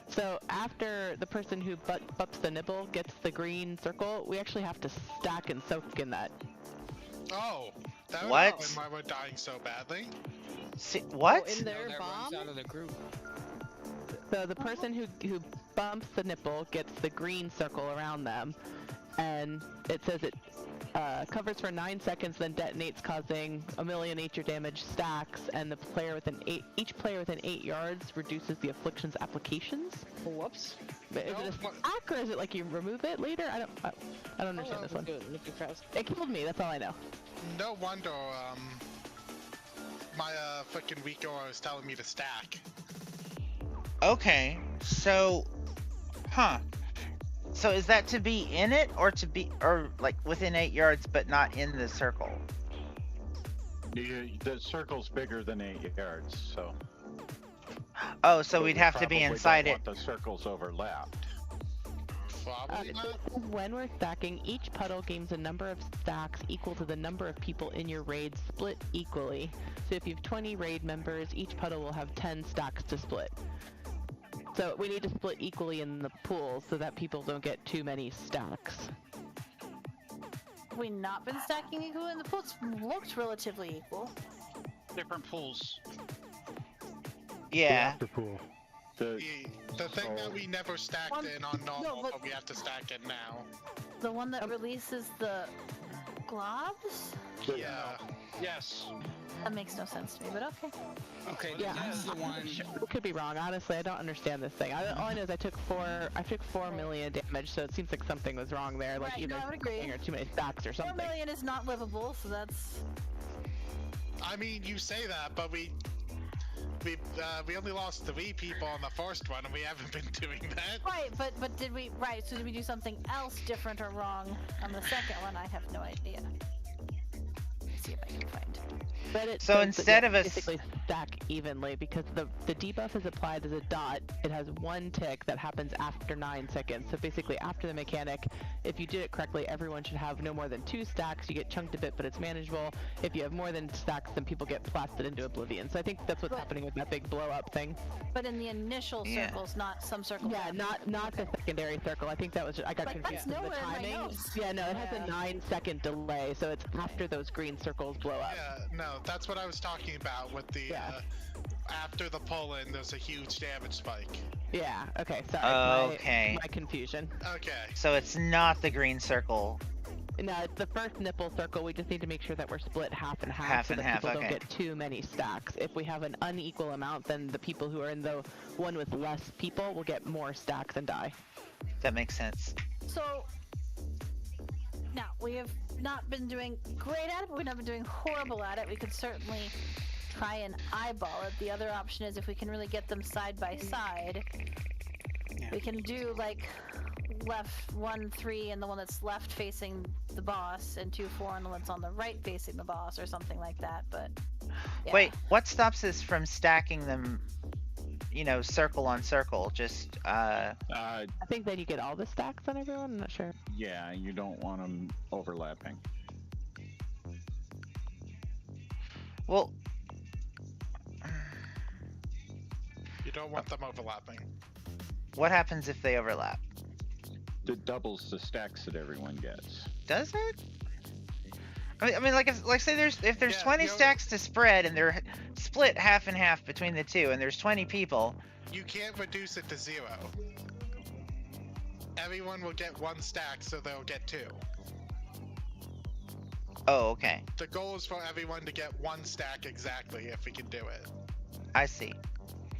C: So after the person who bumps the nipple gets the green circle, we actually have to stack and soak in that.
J: Oh, that would
E: What?
J: explain why we're dying so badly.
E: See, what?
H: Oh, in
B: No,
H: their
B: that
H: bomb?
B: runs out of the group.
C: So the person who bumps the nipple gets the green circle around them, and it says it covers for 9 seconds, then detonates, causing 1,000,000 nature damage, stacks, and the player each player within 8 yards reduces the affliction's applications.
H: Whoops.
C: But is it a
J: what-
C: stack or is it like you remove it later? I don't understand this one.
H: Good. Look at Krause.
C: It killed me. That's all I know.
J: No wonder, my fucking Rico was telling me to stack.
E: Okay, so, huh? So is that to be in it, or to be, or like within 8 yards, but not in the circle?
F: The circle's bigger than 8 yards, so.
E: Oh, so
F: but
E: we'd
F: we
E: have to be
F: probably
E: inside
F: don't
E: it.
F: want the circles overlapped.
J: Probably not.
C: When we're stacking, each puddle gains a number of stacks equal to the number of people in your raid split equally. So if you have 20 raid members, each puddle will have 10 stacks to split. So we need to split equally in the pool so that people don't get too many stacks.
A: Have we not been stacking equal in the pools? Looked relatively equal.
N: Different pools.
E: Yeah.
G: After pool.
J: The thing that we never stacked
A: One-
J: in on normal,
A: no, but-
J: but we have to stack it now.
A: The one that releases the globs?
J: Yeah.
N: Yes.
A: That makes no sense to me, but okay.
B: Okay,
C: Yeah,
B: that's the one.
C: I could be wrong. Honestly, I don't understand this thing. All I know is I took 4 million damage, so it seems like something was wrong there. Like
A: Right,
C: either
A: no, I would agree.
C: or too many stacks or
A: 4
C: something.
A: million is not livable, so that's...
J: I mean, you say that, but we only lost 3 people on the first one, and we haven't been doing that.
A: Right, but did we? Right. So did we do something else different or wrong on the second one? I have no idea. Let's see if I can find.
C: But it
E: So
C: says
E: instead
C: that
E: of
C: you
E: a
C: basically stack evenly because the debuff is applied as a dot. It has 1 tick that happens after 9 seconds. So basically, after the mechanic, if you did it correctly, everyone should have no more than 2 stacks. You get chunked a bit, but it's manageable. If you have more than stacks, then people get blasted into oblivion. So I think that's what's happening with that big blow up thing.
A: But in the initial circles, not some circles.
C: Yeah, not the secondary circle. I think that was I got
A: Like,
C: confused
A: that's
C: with the
A: nowhere in my
C: timing.
A: notes.
C: Yeah, no, it has a 9-second delay, so it's after those green circles blow up.
J: Yeah, no, that's what I was talking about with the after the pull-in, there's a huge damage spike.
C: Yeah. Okay. Sorry.
E: Okay.
C: My confusion.
J: Okay.
E: So it's not the green circle.
C: No, it's the first nipple circle. We just need to make sure that we're split half and half,
E: Half
C: so
E: and
C: that
E: half,
C: people
E: okay.
C: don't get too many stacks. If we have an unequal amount, then the people who are in the one with less people will get more stacks and die.
E: That makes sense.
A: So now we have not been doing great at it, but we've not been doing horrible at it. We could certainly try and eyeball it. The other option is if we can really get them side by side, we can do like left 1-3 and the one that's left facing the boss, and 2-4 and the one that's on the right facing the boss, or something like that. But yeah.
E: Wait, what stops us from stacking them, you know, circle on circle? Just
C: I think that you get all the stacks on everyone. I'm not sure.
F: Yeah, you don't want them overlapping.
E: Well,
J: You don't want them overlapping.
E: what happens if they overlap?
F: It doubles the stacks that everyone gets.
E: Does it? I mean, like say if there's
J: Yeah,
E: 20
J: you know-
E: stacks to spread and they're split half and half between the two, and there's 20 people.
J: You can't reduce it to 0. Everyone will get 1 stack, so they'll get 2.
E: Oh, okay.
J: The goal is for everyone to get 1 stack exactly, if we can do it.
E: I see.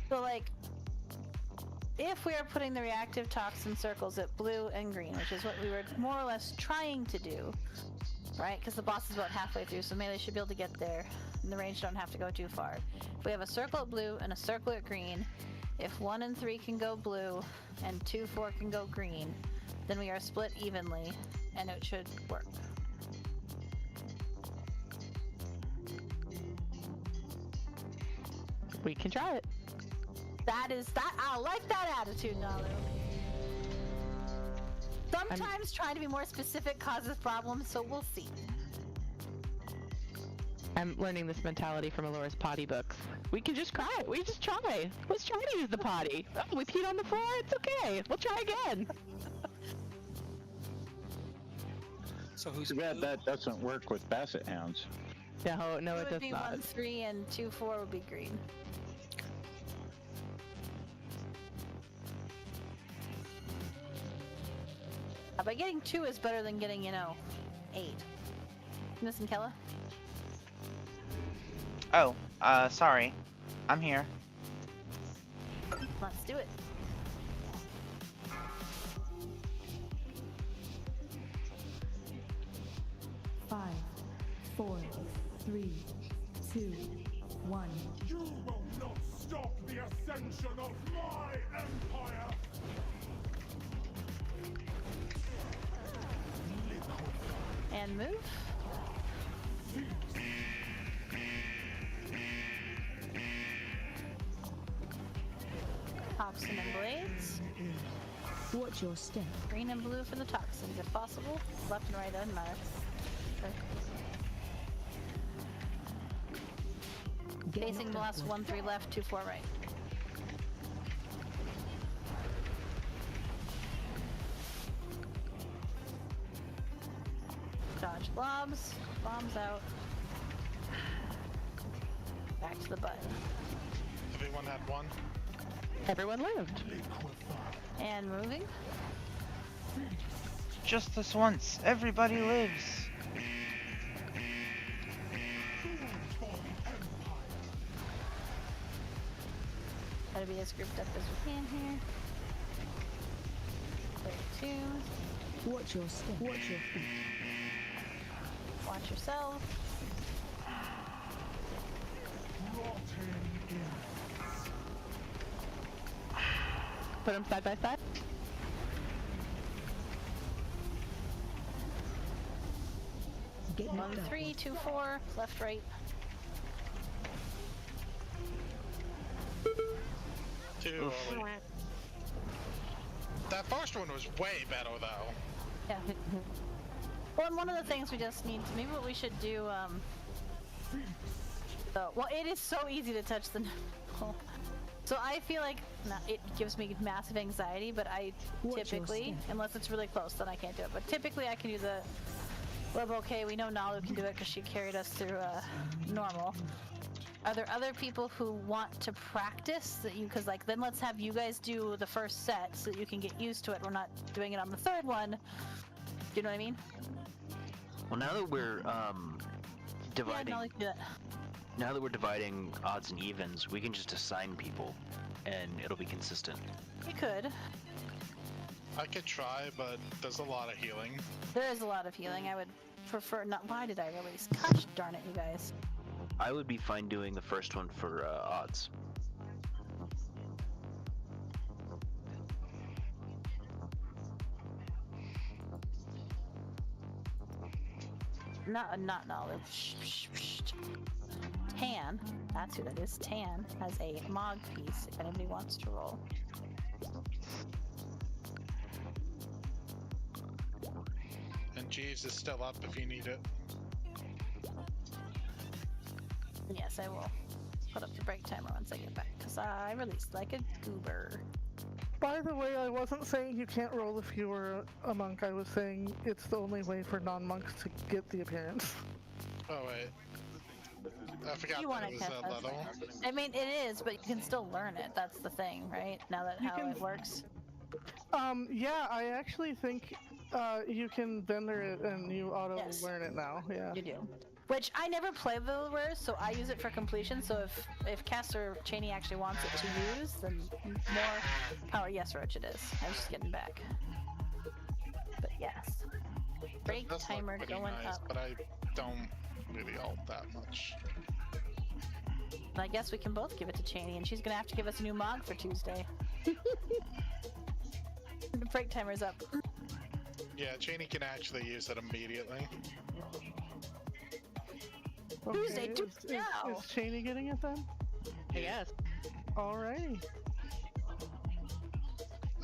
A: So like, if we are putting the reactive toxin circles at blue and green, which is what we were more or less trying to do, right? Because the boss is about halfway through, so melee should be able to get there, and the range don't have to go too far. If we have a circle at blue and a circle at green, if 1 and 3 can go blue and 2-4 can go green, then we are split evenly, and it should work.
C: We can try it.
A: I like that attitude, Nalu. Sometimes trying to be more specific causes problems, so we'll see.
C: I'm learning this mentality from Alora's potty books. We can just try it. We just try. Let's try to use the potty. Oh, we peed on the floor. It's okay. We'll try again.
B: So who's
F: Too bad that doesn't work with basset hounds.
C: No, it
A: would
C: does
A: be
C: not.
A: 1-3 and 2-4 would be green. But getting 2 is better than getting, 8. Listen, Kela?
E: Oh, sorry. I'm here.
A: Let's do it.
I: Five, 4, 3, 2, 1.
K: You will not stop the ascension of my empire!
A: And move. Toxin and blades.
I: Watch your step.
A: Green and blue for the toxins, if possible. Left and right, doesn't matter. Okay.
I: Get
A: Facing the
I: knocked
A: last
I: backward.
A: 1-3 left, 2-4 right. Dodge blobs. Bombs out. Back to the button.
J: Everyone had 1.
C: Everyone lived.
A: And moving.
E: Just this once. Everybody lives.
A: Try to be as grouped up as we can here. 32.
I: Watch your step. Watch your feet.
A: Watch yourself.
C: Put them side by side.
I: Get
A: 1,
I: knocked out.
A: 3, 2, 4, left, right.
J: 2 only. That first one was way better though.
A: Yeah. Well, and one of the things we just need to, maybe what we should do, well, it is so easy to touch the nipple. So I feel like it gives me massive anxiety, but I
I: Watch your
A: typically,
I: step.
A: unless it's really close, then I can't do it. But typically I can do the, well, okay, we know Nalu can do it because she carried us through normal. Are there other people who want to practice that you, because like then let's have you guys do the first set so that you can get used to it. We're not doing it on the third one. Do you know what I mean?
D: Well, now that we're dividing,
A: Yeah, Nalu can do that.
D: now that we're dividing odds and evens, we can just assign people, and it'll be consistent.
A: You could.
J: I could try, but there's a lot of healing.
A: There is a lot of healing. I would prefer not. Why did I release? Gosh darn it, you guys.
D: I would be fine doing the first one for odds.
A: Not Nalu. Shh, shh, shh. Tan, that's who that is. Tan has a Mog piece if anybody wants to roll.
J: And Jeeves is still up if you need it.
A: Yes, I will put up the break timer once I get back, because I released like a goober.
O: By the way, I wasn't saying you can't roll if you were a monk. I was saying it's the only way for non-monks to get the appearance.
J: Oh wait. I forgot
A: You
J: that
A: want
J: it
A: to
J: was
A: catch
J: a
A: us.
J: level.
A: I mean, it is, but you can still learn it. That's the thing, right? Now that how it works.
O: Yeah, I actually think you can vendor it and you auto-learn it now, yeah.
A: You do. Which I never play the Lures, so I use it for completion. So if Cass or Cheney actually wants it to use, then more power. Yes, Roach, it is. I was just getting back. But yes. Break
J: That's
A: timer
J: pretty
A: going
J: nice,
A: up.
J: but I don't really alt that much.
A: I guess we can both give it to Cheney, and she's gonna have to give us a new Mog for Tuesday. The break timer's up.
J: Yeah, Cheney can actually use it immediately.
A: Tuesday,
O: is,
A: now.
O: is Cheney getting it then?
C: Yes.
O: Alrighty.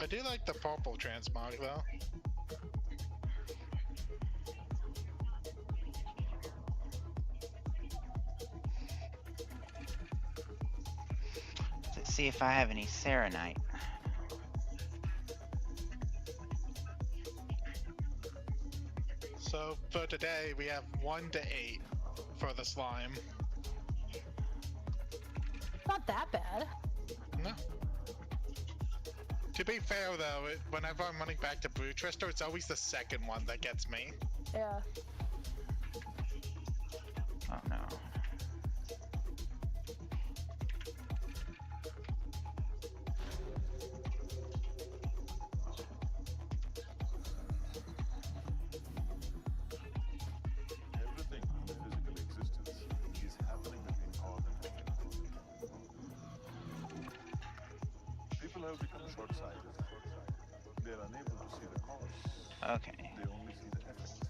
J: I do like the purple transmog though.
E: Let's see if I have any Serenite.
J: So for today, we have 1 to 8 for the slime.
A: Not that bad.
J: No. To be fair though, whenever I'm running back to Brew Trister, it's always the second one that gets me.
A: Yeah.
E: Oh no.
K: Everything in the physical existence is happening between cause and effect. People have become short-sighted. They are unable to see the cause.
E: Okay.
K: They only see the effect.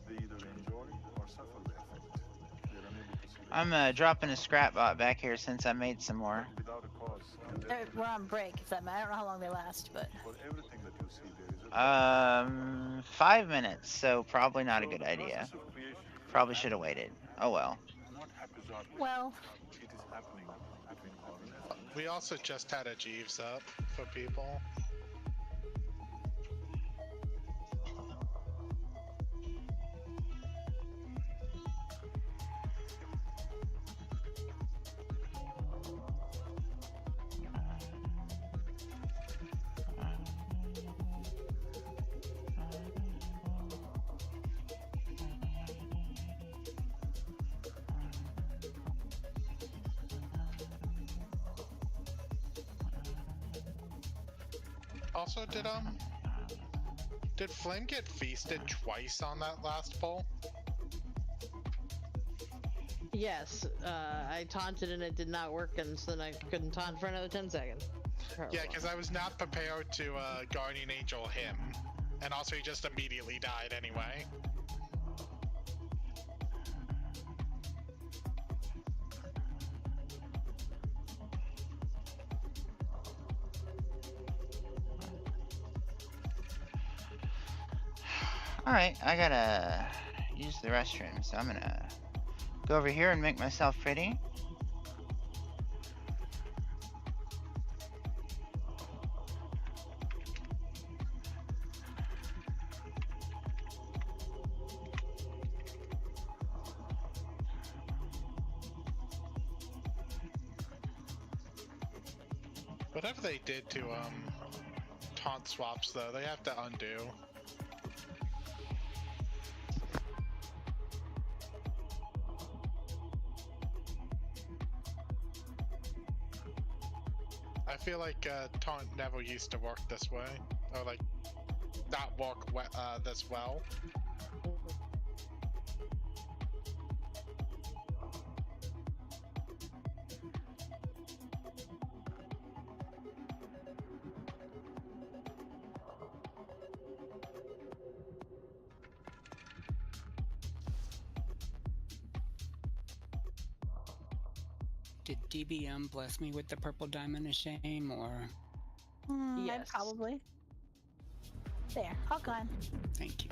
K: They either enjoy or suffer the effect. They are unable to see the
E: I'm dropping a scrap bot back here since I made some more.
K: without a cause. And
A: We're on break, if that matters. I don't know how long they last, but
K: for everything that you see, there is a
E: 5 minutes, so probably not a good idea. Probably should have waited. Oh well.
K: not haphazard.
A: well,
K: It is happening between cause and effect.
J: We also just had a Jeeves up for people. Also, did Flame get feasted twice on that last pull?
H: Yes, I taunted and it did not work, and so then I couldn't taunt for another 10 seconds.
J: Yeah, because I was not prepared to Guardian Angel him. And also he just immediately died anyway.
E: Alright, I gotta use the restroom, so I'm gonna go over here and make myself pretty.
J: Whatever they did to taunt swaps though, they have to undo. I feel like taunt never used to work this way, or like not work this well.
B: Did DBM bless me with the purple diamond of shame, or?
H: Yes.
A: Probably. There, all gone.
B: Thank you.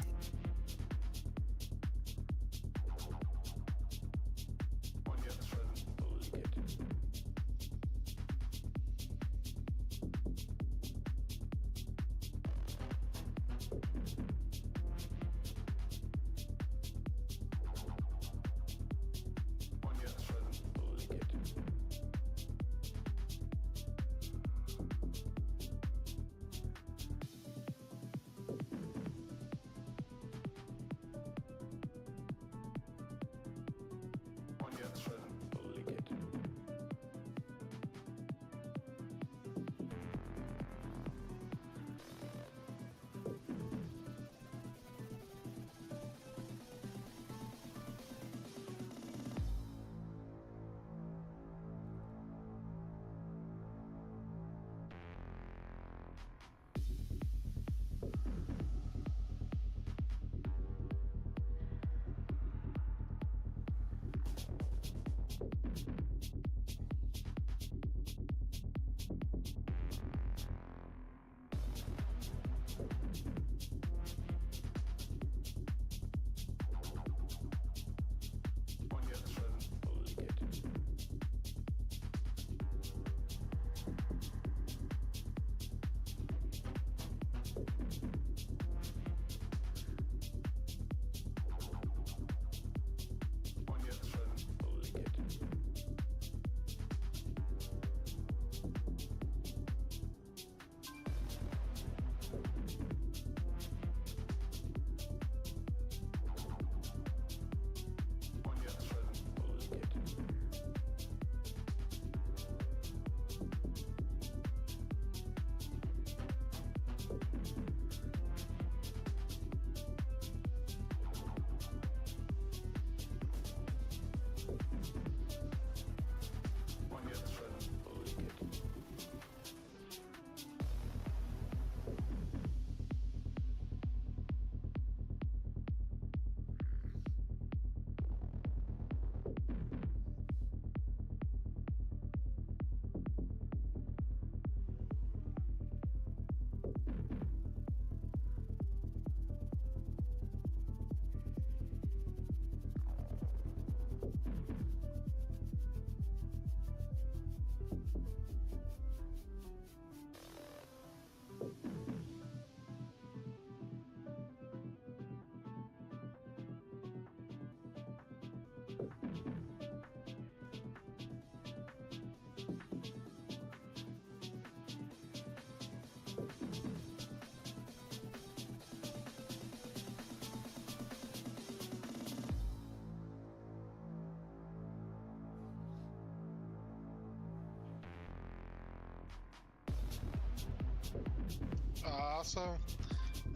J: Also,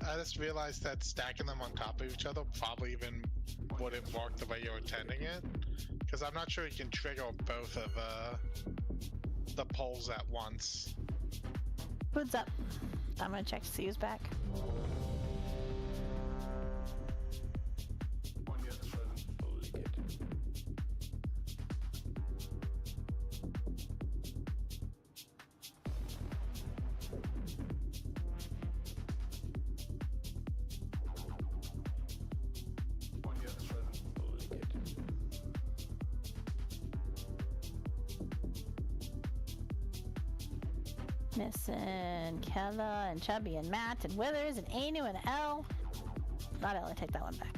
J: I just realized that stacking them on top of each other probably even wouldn't work the way you're intending it. Because I'm not sure you can trigger both of the polls at once.
A: What's up? I'm gonna check to see who's back. Missing Kela and Chubby and Matt and Withers and Anu and L. Not L, I take that one back.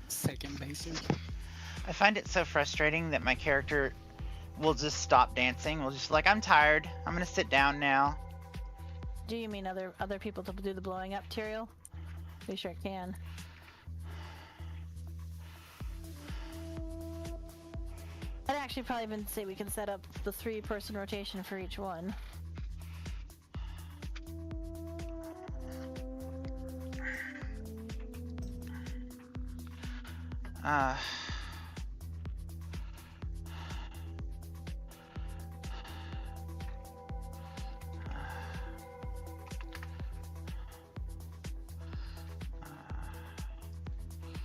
B: Second basic.
E: I find it so frustrating that my character will just stop dancing. Will just like, I'm tired. I'm gonna sit down now.
A: Do you mean other people to do the blowing up, Tyrael? We sure can. I'd actually probably even say we can set up the 3-person rotation for each one.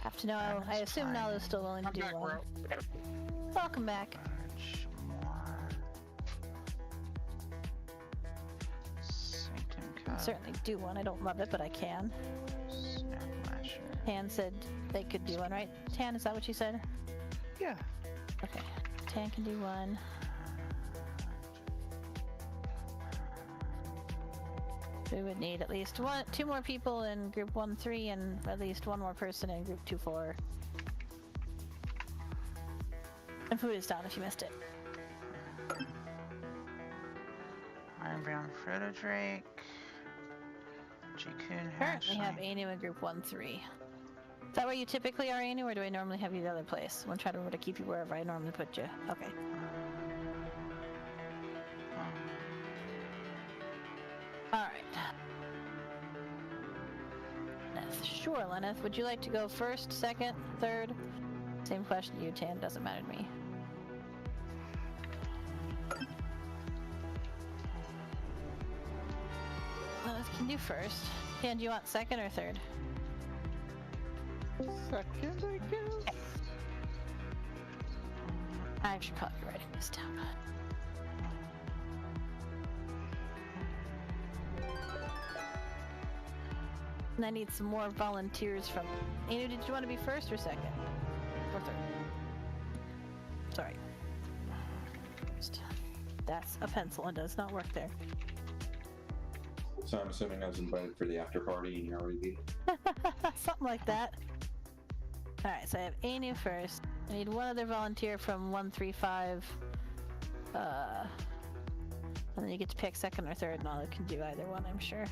A: Have to know. I assume Nalu's still willing to do one. Welcome back. Can certainly do one. I don't love it, but I can. Tan said they could do one, right? Tan, is that what you said?
O: Yeah.
A: Okay. Tan can do one. We would need at least 2 more people in group 1-3 and at least 1 more person in group 2-4. And food is down if you missed it.
E: Iron Brown Frodo Drake.
A: Currently have Anu in group 1-3. Is that where you typically are, Anu, or do I normally have you the other place? I'm trying to remember to keep you wherever I normally put you. Okay. Alright. Lenneth. Sure, Lenneth. Would you like to go first, second, third? Same question to you, Tan. Doesn't matter to me. Lenneth can do first. Tan, do you want second or third?
O: Second, I guess.
A: I should probably be writing this down. And I need some more volunteers from... Anu, did you want to be first or second? Or third? Sorry. First. That's a pencil and does not work there.
P: So I'm assuming I was invited for the after party and you already beat it?
A: Something like that. Alright, so I have Anu first. I need one other volunteer from 135. And then you get to pick second or third, and all can do either one, I'm sure.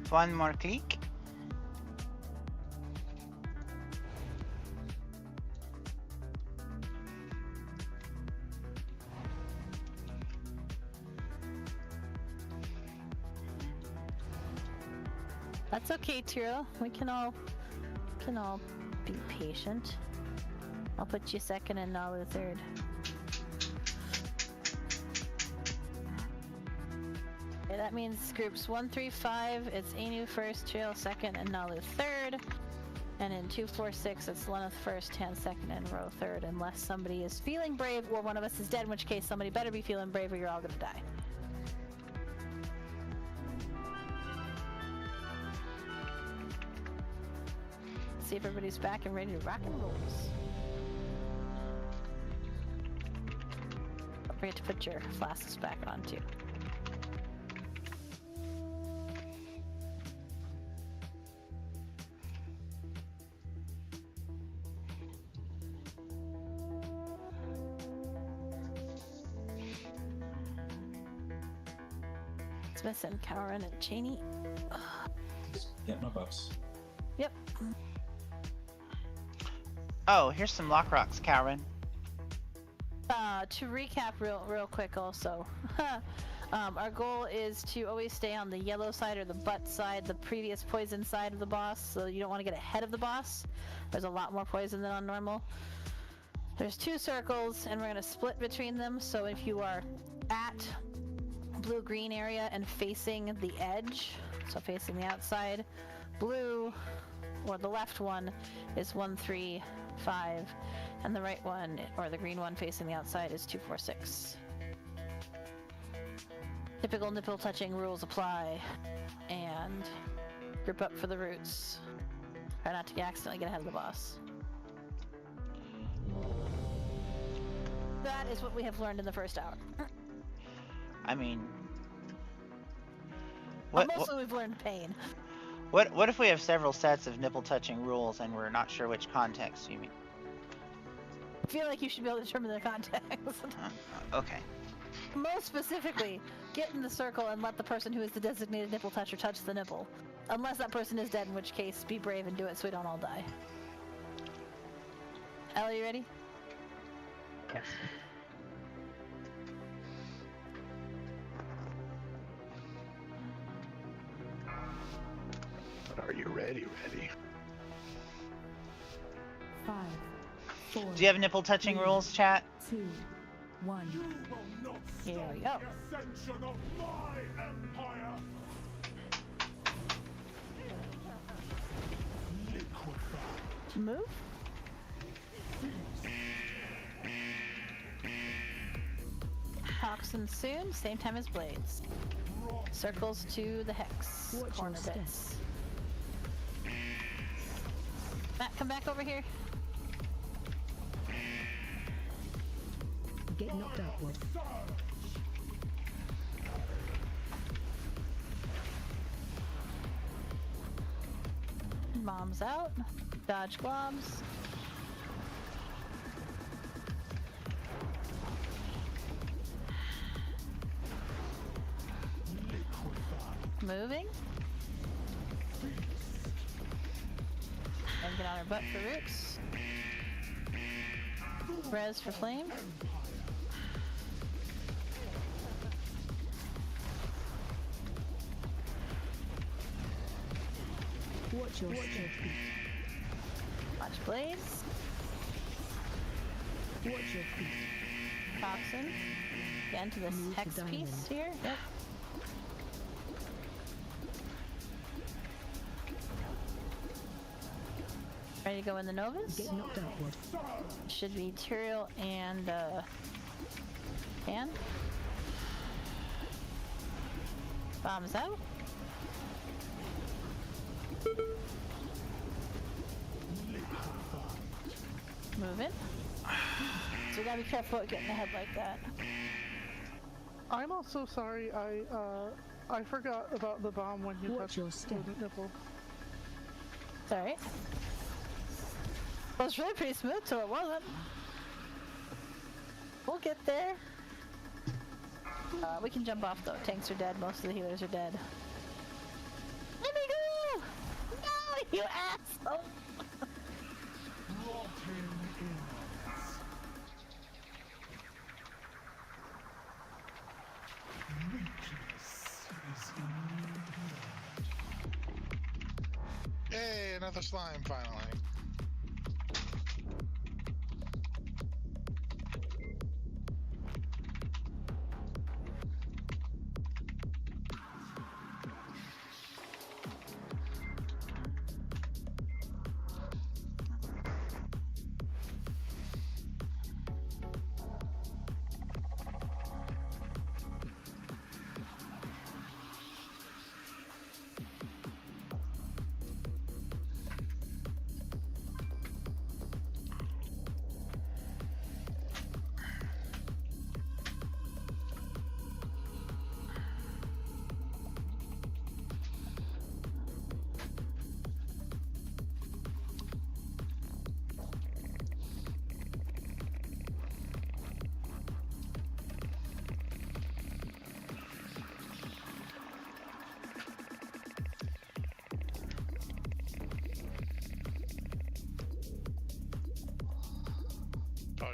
E: One more click.
A: That's okay, Tyrael. We can all be patient. I'll put you second and Nalu third. Okay, that means groups 1, 3, 5. It's Anu first, Tyrael second, and Nalu third. And in 2, 4, 6, it's Lenneth first, hand second, and row third, unless somebody is feeling brave or one of us is dead, in which case somebody better be feeling brave or you're all gonna die. See if everybody's back and ready to rock and roll. Don't forget to put your flasks back on too. It's missing Cowren and Cheney.
P: Get my buffs.
A: Yep.
E: Oh, here's some lock rocks, Calvin.
A: To recap real quick also, our goal is to always stay on the yellow side or the butt side, the previous poison side of the boss, so you don't want to get ahead of the boss. There's a lot more poison than on normal. There's 2 circles, and we're going to split between them, so if you are at blue-green area and facing the edge, so facing the outside, blue, or the left one, is 1, 3, 5, and the right one, or the green one facing the outside, is 2, 4, 6. Typical nipple touching rules apply, and grip up for the roots. Try not to accidentally get ahead of the boss. That is what we have learned in the first hour.
E: I mean,
A: Mostly we've learned pain.
E: What if we have several sets of nipple touching rules and we're not sure which context you mean?
A: I feel like you should be able to determine the context.
E: Okay.
A: Most specifically, get in the circle and let the person who is the designated nipple toucher touch the nipple. Unless that person is dead, in which case, be brave and do it so we don't all die. Ellie, you ready?
I: Yes.
G: Are you ready?
I: 5, 4.
E: Do you have nipple touching rules, chat?
I: 2, 1.
A: Here we go. Move. Toxin soon, same time as blades. Circles to the hex.
I: Watch
A: Corner
I: your
A: bits. Matt, come back over here.
I: Get knocked outward.
A: Bombs out. Dodge globs. Moving. And get on our butt for roots. Res for flame.
I: Watch your step.
A: Watch blades.
I: Watch your feet.
A: Toxin. Get into this
I: Move to
A: hex
I: diamond.
A: piece here. Yep. Ready to go in the Novas?
I: Get knocked outward.
A: Should be Tyrael and Pan. Bombs out. Move in. So we gotta be careful about getting ahead like that.
O: I'm also sorry. I forgot about the bomb when you touched the nipple.
A: It's alright. Well, it's really pretty smooth till it wasn't. We'll get there. We can jump off though. Tanks are dead. Most of the healers are dead. Let me go! No, you asshole!
J: Yay, another slime finally.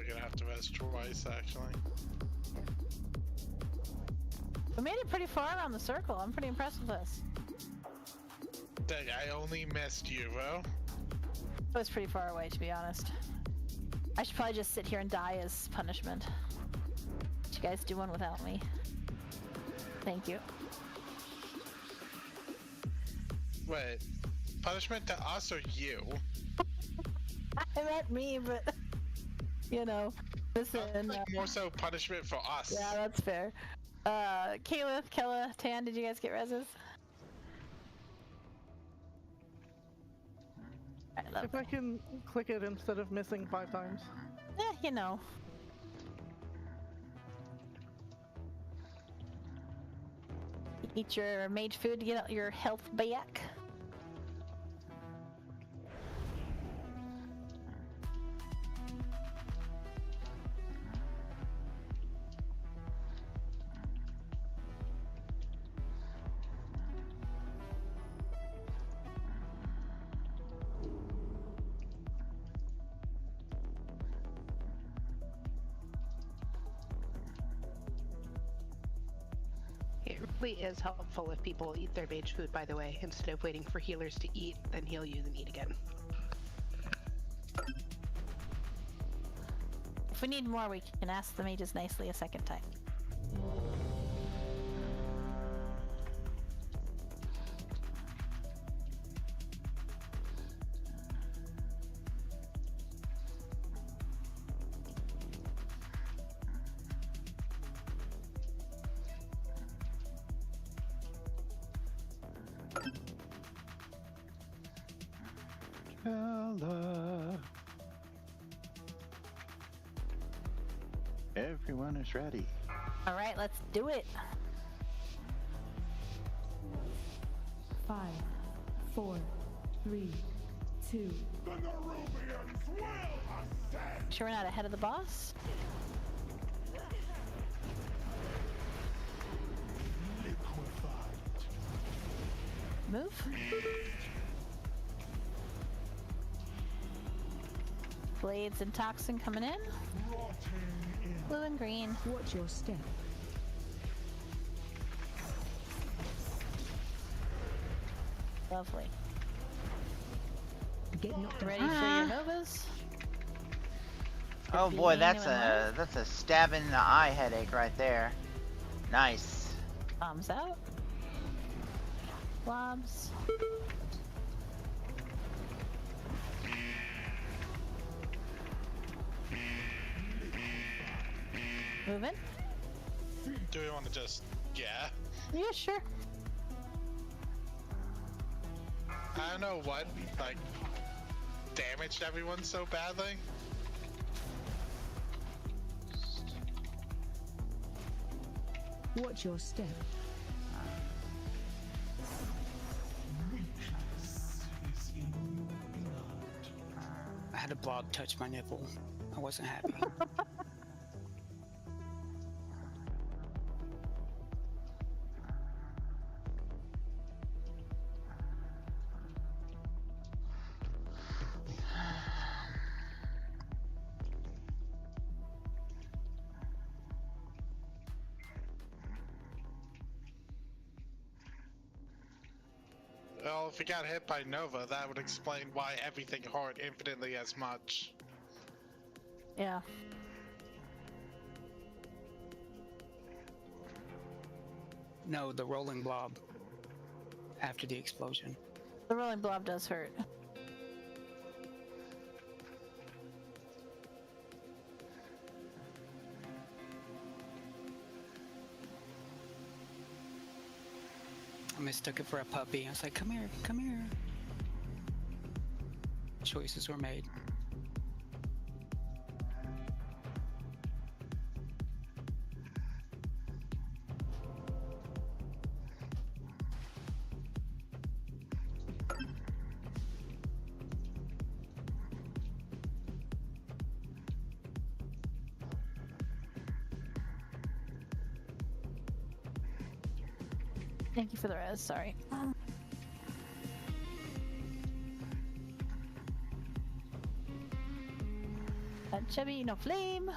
J: probably gonna have to rest twice, actually.
A: We made it pretty far around the circle. I'm pretty impressed with this.
J: Dang, I only missed you, bro.
A: It was pretty far away, to be honest. I should probably just sit here and die as punishment. What you guys doing without me? Thank you.
J: Wait, punishment to us or you?
A: I meant me, but you know, listen.
J: More so punishment for us.
A: Yeah, that's fair. Kela, Tan, did you guys get reses?
O: If I can click it instead of missing 5 times.
A: You know. Eat your mage food to get your health back.
Q: It really is helpful if people eat their mage food, by the way, instead of waiting for healers to eat, then heal you, then eat again.
A: If we need more, we can ask the mages nicely a second time.
F: Kela. Everyone is ready.
A: All right, let's do it.
I: 5, 4, 3, 2.
A: Sure we're not ahead of the boss? Move. Blades and toxin coming in. Blue and green.
I: Watch your step.
A: Lovely.
I: Get knocked
A: Ready for your novas?
E: Oh
A: be
E: boy,
A: mean
E: that's
A: to
E: a stab in the eye headache right there. Nice.
A: Bombs out. Blobs. Moving.
J: Do we want to just, yeah?
A: Yeah, sure.
J: I don't know what, like, damaged everyone so badly.
I: Watch your step.
B: I had a blob touch my nipple. I wasn't happy.
J: Well, if we got hit by Nova, that would explain why everything hurt infinitely as much.
A: Yeah.
B: No, the rolling blob after the explosion.
A: The rolling blob does hurt.
B: I mistook it for a puppy. I was like, come here, come here. Choices were made.
A: Thank you for the res, sorry. Touch. Chubby, no flame.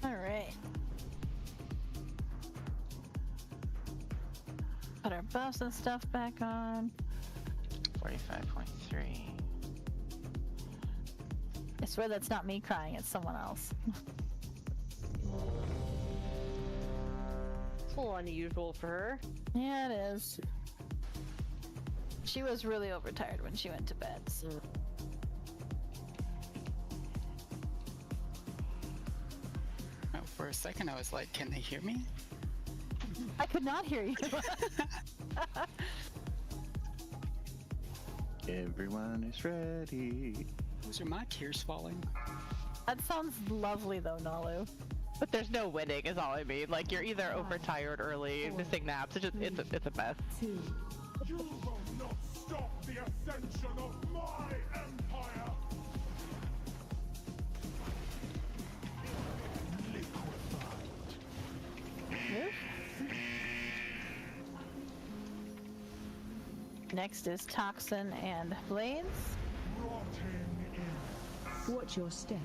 A: Alright. Put our buffs and stuff back on.
E: 45.3.
A: I swear that's not me crying, it's someone else.
H: It's a little unusual for her.
A: Yeah, it is. She was really overtired when she went to bed. So.
B: Oh, for a second, I was like, can they hear me?
A: I could not hear you.
F: Everyone is ready.
B: Those are my tears falling.
A: That sounds lovely though, Nalu.
C: But there's no winning, is all I mean. Like, you're either overtired early, missing naps. It's just, it's a mess.
K: You will not stop the ascension of my empire!
A: Next is Toxin and Blades.
I: Watch your step.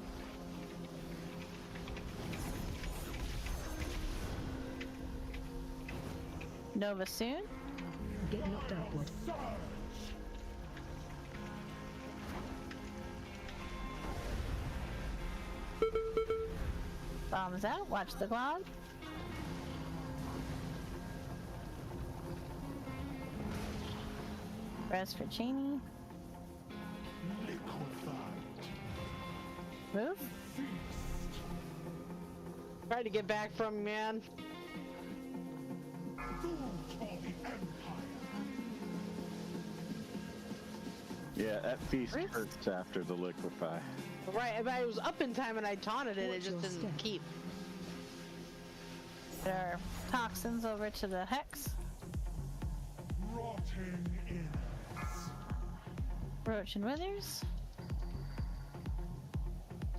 A: Nova soon.
I: Get knocked outward.
A: Bombs out. Watch the glob. Rest for Cheney. Move.
H: Tried to get back from man.
F: Yeah, that feast hurts after the liquefy.
H: Right, but I was up in time and I taunted it, it just didn't keep.
A: Put our toxins over to the Hex.
K: Rotting in.
A: Roach and Withers.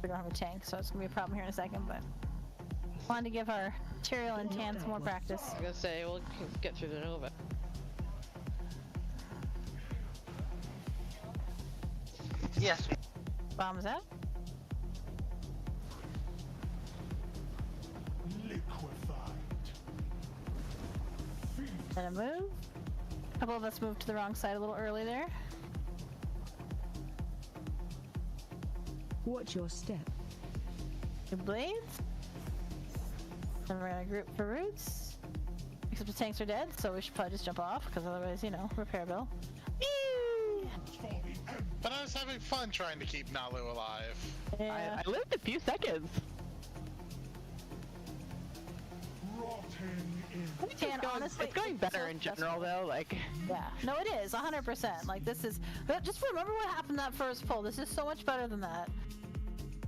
A: We don't have a tank, so it's gonna be a problem here in a second, but wanted to give our Tyrael and Tan some more practice.
H: I was gonna say, we'll get through the Nova.
E: Yes.
A: Bombs out. And a move. A couple of us moved to the wrong side a little early there.
I: Watch your step.
A: Two blades. And we're gonna group for roots. Except the tanks are dead, so we should probably just jump off, because otherwise, you know, repair bill. Eee!
J: But I was having fun trying to keep Nalu alive.
A: Yeah.
C: I lived a few seconds.
A: Tan, honestly,
C: it's going better in general, though. Like,
A: yeah, no, it is 100%. Like, this is. But just remember what happened that first pull. This is so much better than that.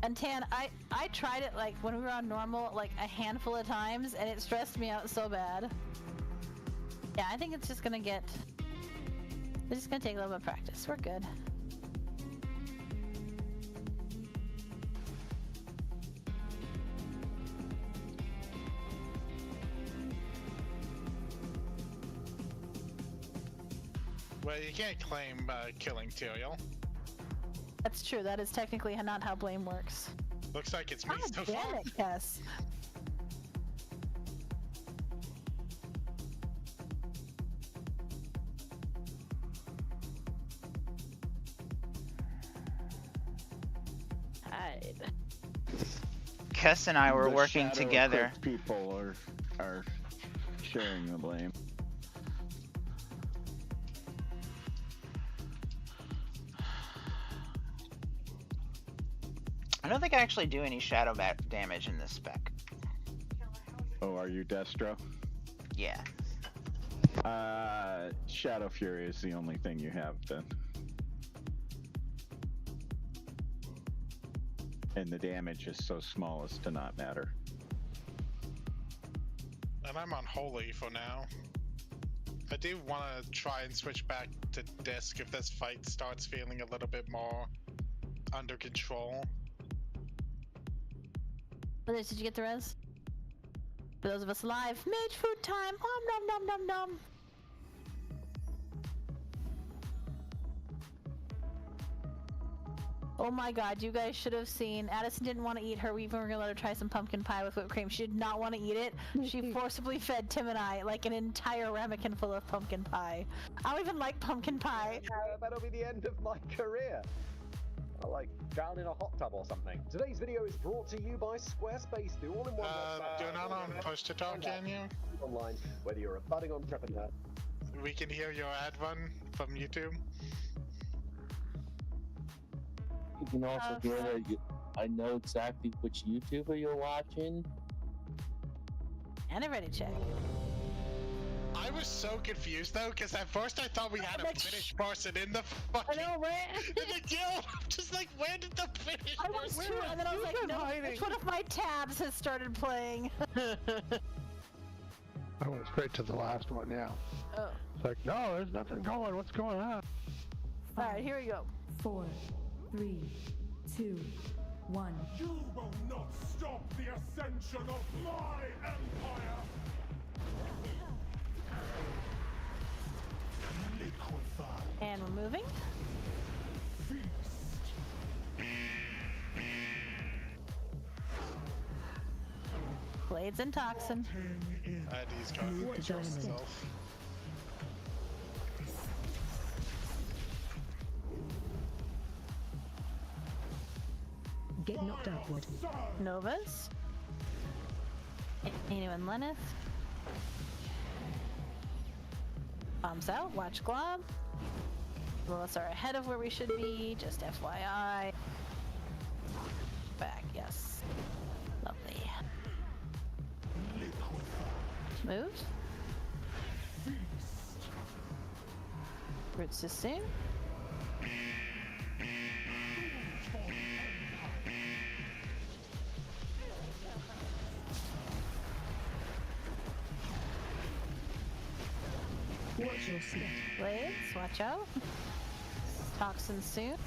A: And Tan, I tried it like when we were on normal like a handful of times, and it stressed me out so bad. Yeah, I think it's just gonna get. It's just gonna take a little bit of practice. We're good.
J: Well, you can't claim killing Tyrael.
A: That's true. That is technically not how blame works.
J: Looks like it's me so
A: Damn
J: far.
A: it, yes.
H: Hide.
E: Kess and I were
F: The
E: working
F: shadow
E: together.
F: eclipse people are sharing the blame.
E: I don't think I actually do any shadow damage in this spec.
F: Oh, are you Destro?
E: Yeah.
F: Shadow Fury is the only thing you have then. And the damage is so small as to not matter.
J: And I'm on Holy for now. I do want to try and switch back to disc if this fight starts feeling a little bit more under control.
A: Did you get the res? For those of us alive, mage food time! Nom nom nom nom nom! Oh my god, you guys should have seen. Addison didn't want to eat her. We even were gonna let her try some pumpkin pie with whipped cream. She did not want to eat it. She forcibly fed Tim and I like an entire ramekin full of pumpkin pie. I don't even like pumpkin pie.
R: That'll be the end of my career. I'll like drown in a hot tub or something. Today's video is brought to you by Squarespace, the all-in-one website.
J: You're not on push to talk, can you?
R: Online, whether you're a budding entrepreneur.
J: We can hear your ad run from YouTube.
S: You can also hear that I know exactly which YouTuber you're watching.
A: And a ready check.
J: I was so confused though, because at first I thought we had a British person in the fucking.
A: I know, right?
J: In the guild. I'm just like, where did the British
A: I was
J: person?
A: too, and then I was like, no, which one of my tabs has started playing?
G: I went straight to the last one, yeah.
A: Oh.
G: It's like, no, there's nothing going. What's going on?
A: Alright, here we go.
I: 4, 3, 2, 1.
K: You will not stop the ascension of my empire! Liquefy.
A: And we're moving. Blades and toxin.
J: He's going to picture himself.
I: Get knocked upward.
A: Novas. Anu and Lenneth. Bombs out. Watch glob. Liliths are ahead of where we should be. Just FYI. Back. Yes. Lovely. Move. Roots is soon.
I: Watch your step.
A: Blades, watch out. Toxin soon.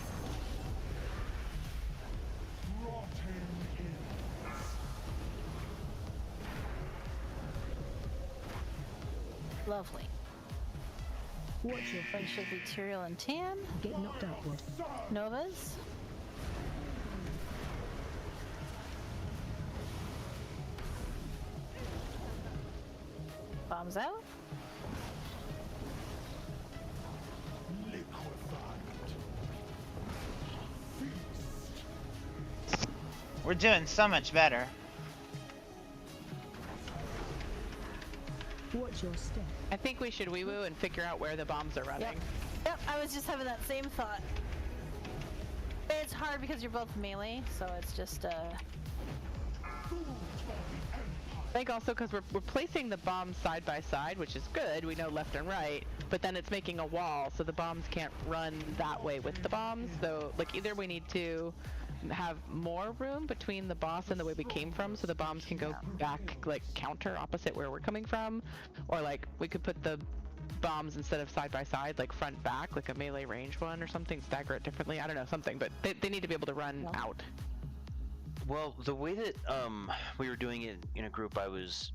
A: Lovely.
I: Watch your
A: Friend should be Tyrael and Tan.
I: Get knocked upward.
A: Novas. Bombs out.
E: We're doing so much better.
I: Watch your step.
C: I think we should wee-woo and figure out where the bombs are running.
A: Yep, I was just having that same thought. It's hard because you're both melee, so it's just
C: I think also because we're placing the bombs side by side, which is good. We know left and right, but then it's making a wall, so the bombs can't run that way with the bombs. So like either we need to have more room between the boss and the way we came from, so the bombs can go back like counter opposite where we're coming from, or like we could put the bombs instead of side by side, like front back, like a melee range one or something, stagger it differently. I don't know, something, but they need to be able to run out.
D: Well, the way that we were doing it in a group I was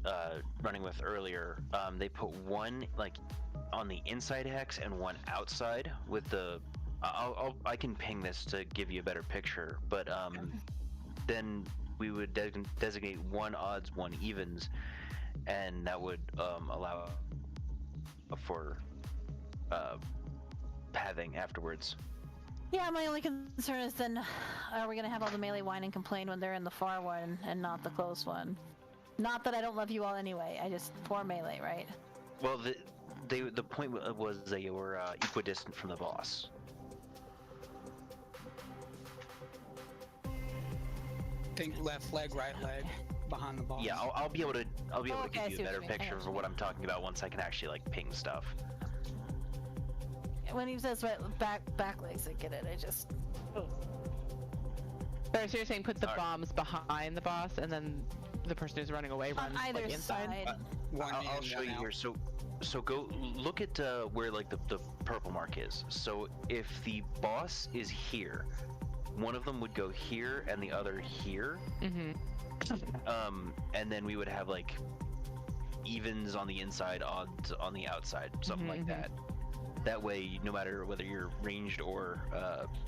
D: running with earlier, they put one like on the inside hex and one outside with the. I can ping this to give you a better picture, but then we would designate one odds, one evens, and that would allow for pathing afterwards.
A: Yeah, my only concern is then, are we gonna have all the melee whine and complain when they're in the far one and not the close one? Not that I don't love you all anyway, I just, poor melee, right?
D: Well, the point was they were equidistant from the boss.
B: Think left leg, right leg, behind the boss.
D: Yeah, I'll be able to give you
A: I
D: a
A: see what
D: better
A: you mean.
D: picture for what I'm talking about once I can actually like ping stuff.
A: When he says right, back legs, I get it, I just... Oh.
C: Sorry, so you're saying put the bombs behind the boss, and then the person who's running away runs
A: either
C: like inside?
A: side.
D: I'll show you here. So So go look at where like the purple mark is. So if the boss is here, one of them would go here and the other here. And then we would have like evens on the inside, odds on the outside, something like that. That way, no matter whether you're ranged or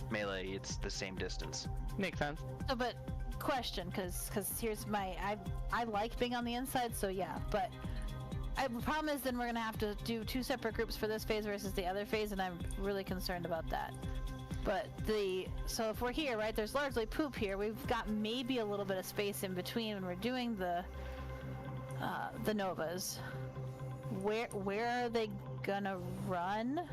D: melee, it's the same distance.
C: Makes sense.
A: So, but question, because here's my I like being on the inside, so yeah. But the problem is then we're gonna have to do 2 separate groups for this phase versus the other phase, and I'm really concerned about that. But so if we're here, right, there's largely poop here. We've got maybe a little bit of space in between when we're doing the novas. Where are they gonna run?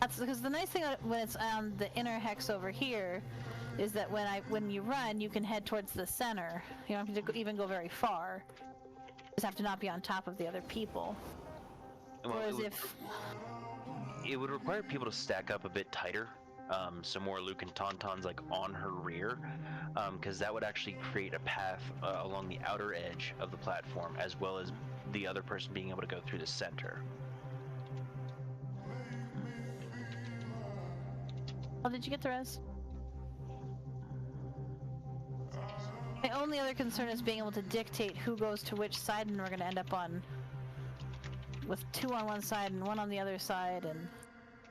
A: That's because the nice thing when it's on the inner hex over here is that when you run, you can head towards the center. You don't have to even go very far. You just have to not be on top of the other people.
D: Well,
A: Whereas
D: it would require people to stack up a bit tighter. Some more Luke and Tauntauns like on her rear, because that would actually create a path along the outer edge of the platform, as well as the other person being able to go through the center.
A: Oh, did you get the res? My only other concern is being able to dictate who goes to which side, and we're going to end up with 2 on one side and 1 on the other side, and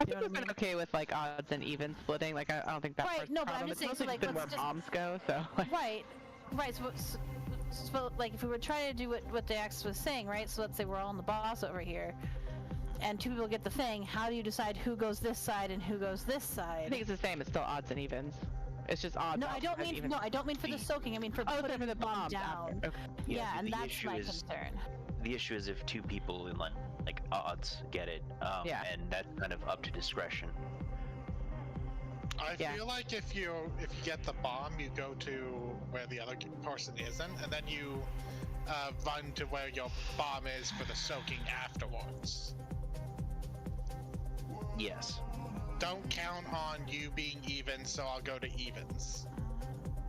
C: I think we've been okay with like odds and even splitting. Like I don't think that's
A: right. No, but I'm just saying, so like,
C: been where bombs go. So like...
A: right. So like, if we were trying to do what the Axe was saying, right? So let's say we're all on the boss over here, and 2 people get the thing. How do you decide who goes this side and who goes this side?
C: I think it's the same. It's still odds and evens. It's just odds.
A: No, I don't mean
C: evens.
A: No, I don't mean for the soaking. I mean for putting
C: for the bomb
A: down.
C: Okay.
A: Yeah, and that's my concern.
D: The issue is if 2 people in like odds get it, and that's kind of up to discretion.
J: I feel like if you get the bomb, you go to where the other person isn't, and then you run to where your bomb is for the soaking afterwards.
D: Yes.
J: Don't count on you being even, so I'll go to evens.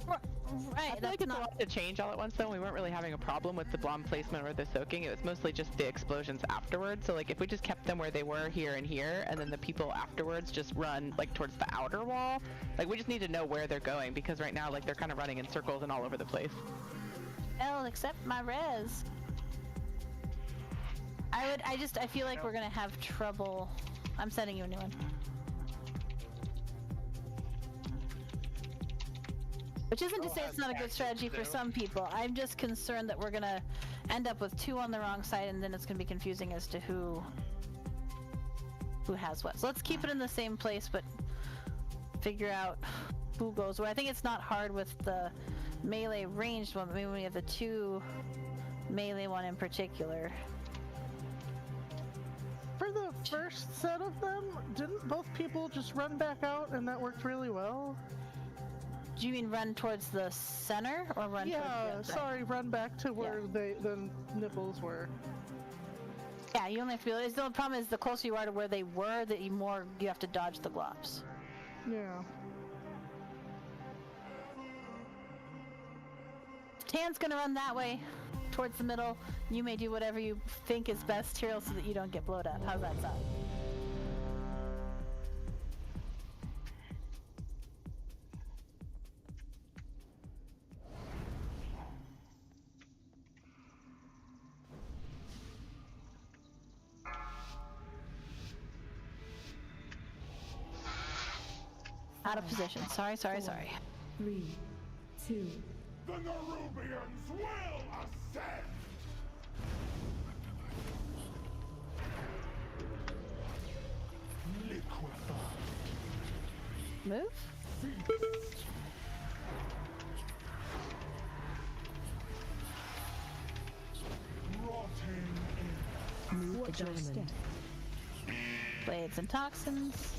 A: Right,
C: I feel like it's a lot to change all at once though. We weren't really having a problem with the bomb placement or the soaking. It was mostly just the explosions afterwards. So like if we just kept them where they were here, and then the people afterwards just run like towards the outer wall, like we just need to know where they're going, because right now like they're kind of running in circles and all over the place.
A: Well, except my res. I feel like we're gonna have trouble. I'm sending you a new one. Which isn't to say it's not a good strategy for some people. I'm just concerned that we're gonna end up with 2 on the wrong side, and then it's gonna be confusing as to who has what. So let's keep it in the same place, but figure out who goes where. I think it's not hard with the melee ranged one, but maybe we have the 2 melee one in particular.
O: For the first set of them, didn't both people just run back out and that worked really well?
A: Do you mean run towards the center or run towards the outside?
O: Sorry, run back to where the nipples were.
A: Yeah, you only have to be. The only problem is the closer you are to where they were, the more you have to dodge the globs.
O: Yeah.
A: Tan's gonna run that way, towards the middle. You may do whatever you think is best, Tyrell, so that you don't get blowed up. How's that sound? Out of position. Sorry.
I: 3, 2.
K: The Nerubians will ascend! Liquefy.
A: Move?
I: Move the diamond.
A: Blades and toxins.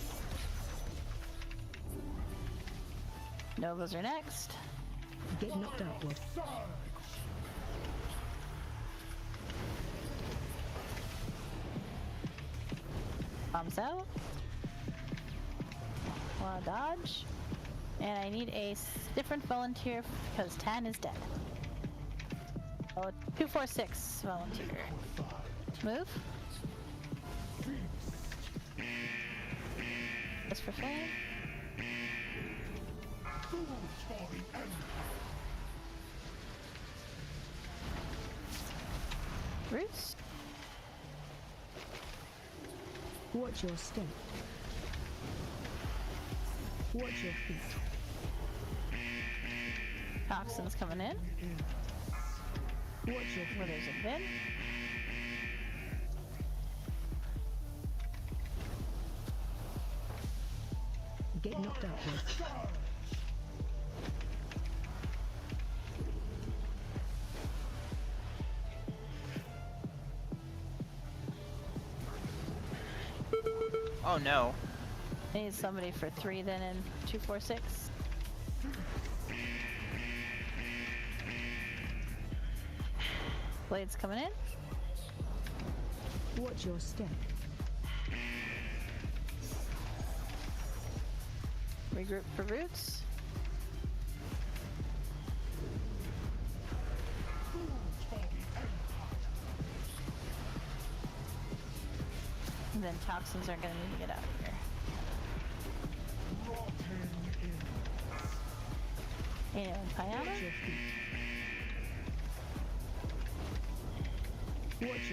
A: Novas are next.
I: Get knocked out, Blood.
A: Bombs out. Wanna dodge. And I need a different volunteer because Tan is dead. Oh, 246 volunteer. Move. Just for flame. Roots.
I: Watch your step. Watch your feet.
A: Toxins coming in.
I: Watch your
A: Where there's a bin.
I: Get knocked out with.
E: Oh no.
A: I need somebody for 3 then in 2, 4, 6. Blades coming in.
I: Watch your step.
A: Regroup for roots. And then toxins are gonna need to get out of here. And piano.
I: Watch your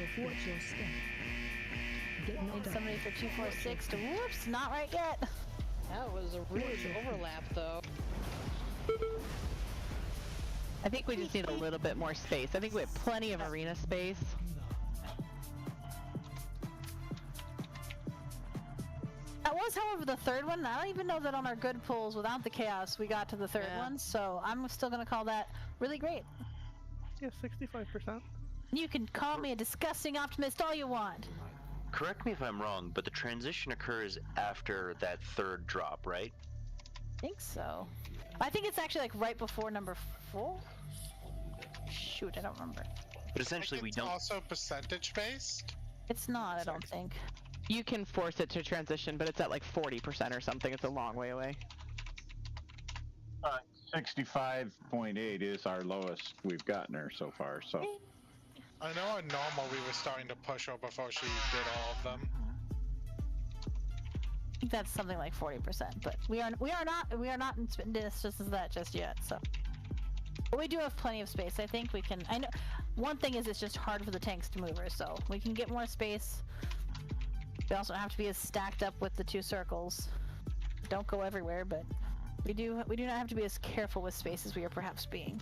I: feet. Watch your step. Get knocked
A: Need
I: out.
A: somebody for 2, 4, 6 to whoops, not right yet.
H: That was a rude overlap, though.
C: I think we just need a little bit more space. I think we have plenty of arena space.
A: That was, however, the third one. I don't even know that on our good pulls without the chaos we got to the third one, so I'm still gonna call that really great.
O: Yeah, 65%.
A: You can call me a disgusting optimist all you want.
D: Correct me if I'm wrong, but the transition occurs after that third drop, right?
A: I think so. I think it's actually like right before number 4. Shoot, I don't remember.
D: But essentially, we
J: It's
D: don't.
J: also percentage based.
A: It's not, I don't think.
C: You can force it to transition, but it's at like 40% or something. It's a long way away.
F: 65.8 is our lowest we've gotten her so far. So
J: I know on normal we were starting to push her before she did all of them.
A: I think that's something like 40%, but we are not in spin distance as that just yet. So, but we do have plenty of space. I think we can. I know one thing is it's just hard for the tanks to move her, so we can get more space. We also don't have to be as stacked up with the 2 circles. Don't go everywhere, but we do not have to be as careful with space as we are perhaps being.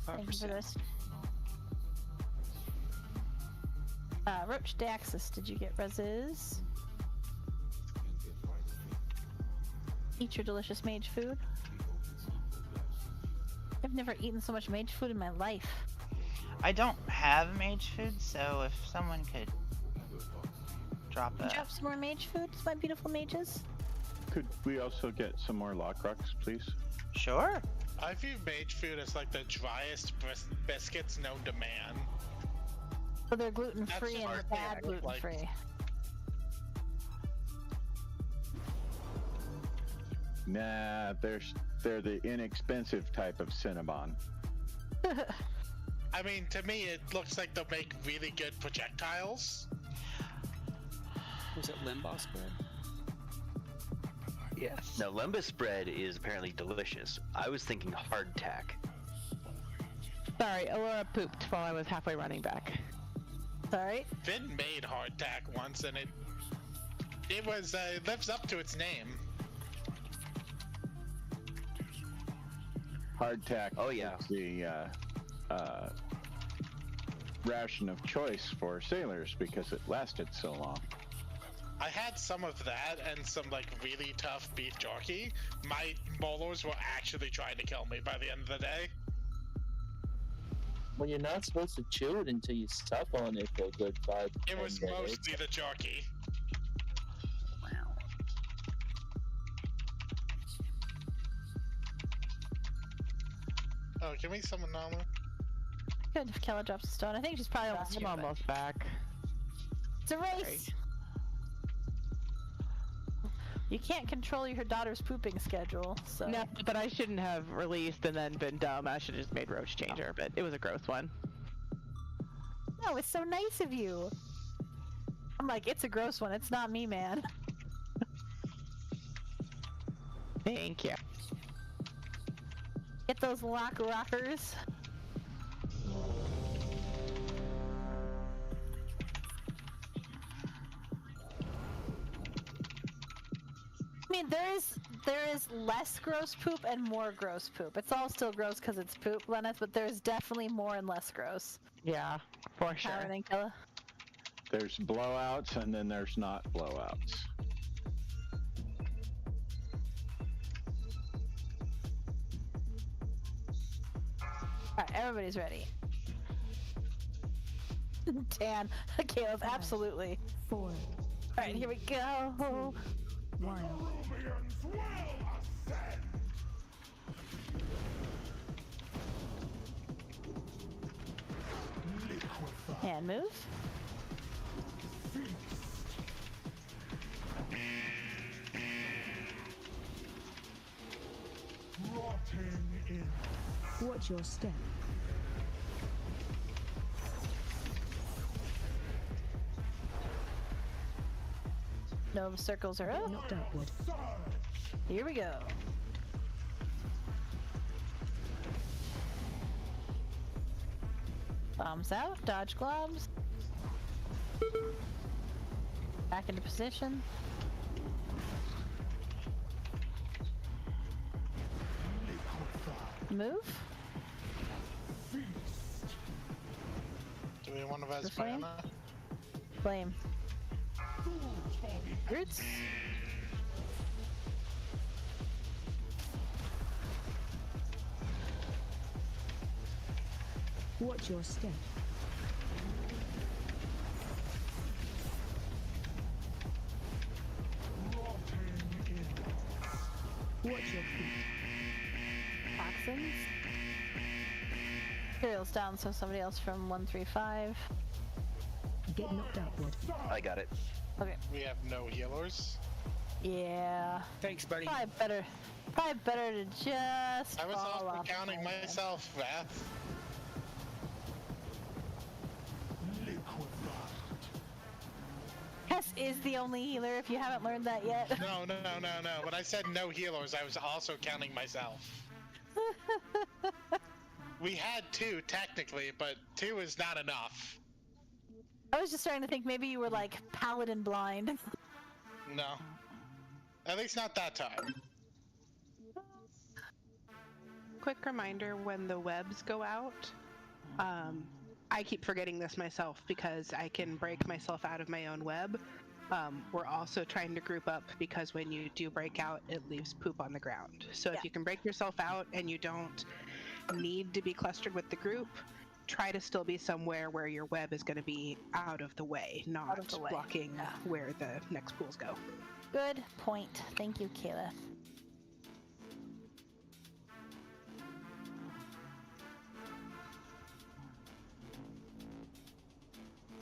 A: Thank you for this. Roach Daxis, did you get reses? Eat your delicious mage food. I've never eaten so much mage food in my life.
E: I don't have mage food, so if someone could drop a...
A: Drop some more mage food, my beautiful mages.
F: could we also get some more lock rocks, please?
E: Sure.
J: I view mage food as like the driest biscuits known to man.
A: But they're gluten-free and
J: hard,
A: bad
J: yeah,
A: gluten-free.
F: Nah, they're the inexpensive type of Cinnabon.
J: I mean, to me, it looks like they'll make really good projectiles.
B: Was it Limbaugh spread?
D: Yes. Now, Lembas bread is apparently delicious. I was thinking hardtack.
C: Sorry, Alora pooped while I was halfway running back.
A: Sorry.
J: Finn made hardtack once, and it lives up to its name.
F: Hardtack.
D: Oh yeah.
F: Is the ration of choice for sailors because it lasted so long.
J: I had some of that and some like really tough beef jerky. My molars were actually trying to kill me by the end of the day.
S: Well, you're not supposed to chew it until you suck on it for a good 5 to 10
J: It was
S: days.
J: mostly the jerky.
B: Wow.
J: Oh, can we summon Nala?
A: Good if Kela drops a stone. I think she's probably almost
C: I'm
A: here, but-
C: almost back.
A: It's a race! You can't control your daughter's pooping schedule, so.
C: No, but I shouldn't have released and then been dumb. I should have just made Roach change her, but it was a gross one.
A: No, it's so nice of you. I'm like, it's a gross one. It's not me, man.
C: Thank you.
A: Get those rockers. I mean, there is less gross poop and more gross poop. It's all still gross because it's poop, Lenneth, but there's definitely more and less gross.
C: Yeah, for sure.
A: Aaron and Kela?
F: There's blowouts and then there's not blowouts.
A: Alright, everybody's ready. Dan, Caleb, absolutely.
I: 4.
A: Alright, here we go.
I: 1.
A: And move.
I: Watch your step.
A: No circles are up.
I: Knocked upward.
A: Here we go. Bombs out, dodge globs. Back into position. Move.
J: Do we want to res
A: Flame?
J: mana?
A: Flame. Roots.
I: Watch your step. Watch your feet.
A: Toxins. Materials down, so somebody else from 135.
I: Get knocked upward.
D: I got it.
A: Okay.
J: We have no healers.
A: Yeah.
B: Thanks, buddy.
A: Probably better to just
J: I was
A: fall
J: also
A: off
J: counting
A: my head.
J: myself, Wrath.
A: Hess is the only healer if you haven't learned that yet.
J: No. When I said no healers, I was also counting myself. We had 2 technically, but 2 is not enough.
A: I was just starting to think maybe you were like paladin blind.
J: No. At least not that time.
Q: Quick reminder, when the webs go out, I keep forgetting this myself because I can break myself out of my own web. We're also trying to group up because when you do break out, it leaves poop on the ground. So if you can break yourself out and you don't need to be clustered with the group, try to still be somewhere where your web is going to be out of the way, not blocking where the next pools go.
A: Good point. Thank you, Kayla.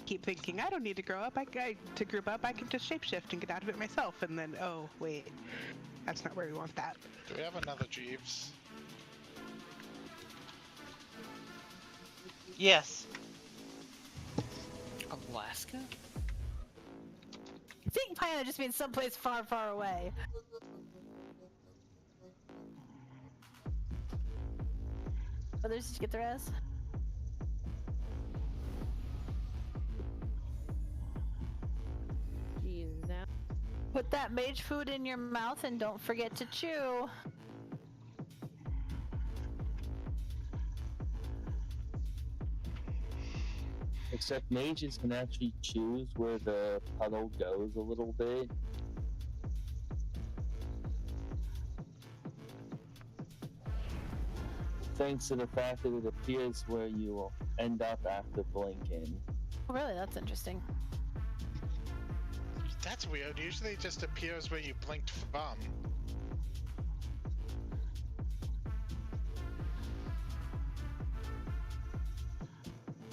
Q: Keep thinking, I don't need to grow up. To group up, I can just shapeshift and get out of it myself. And then, oh, wait, that's not where we want that.
J: Do we have another Jeeves?
E: Yes.
B: Alaska?
A: I think Piana just means someplace far, far away. Others, did you get the res?
H: Jeez, now.
A: Put that mage food in your mouth and don't forget to chew.
S: Except mages can actually choose where the puddle goes a little bit. Thanks to the fact that it appears where you will end up after blinking.
A: Oh, really? That's interesting.
J: That's weird. Usually it just appears where you blinked from.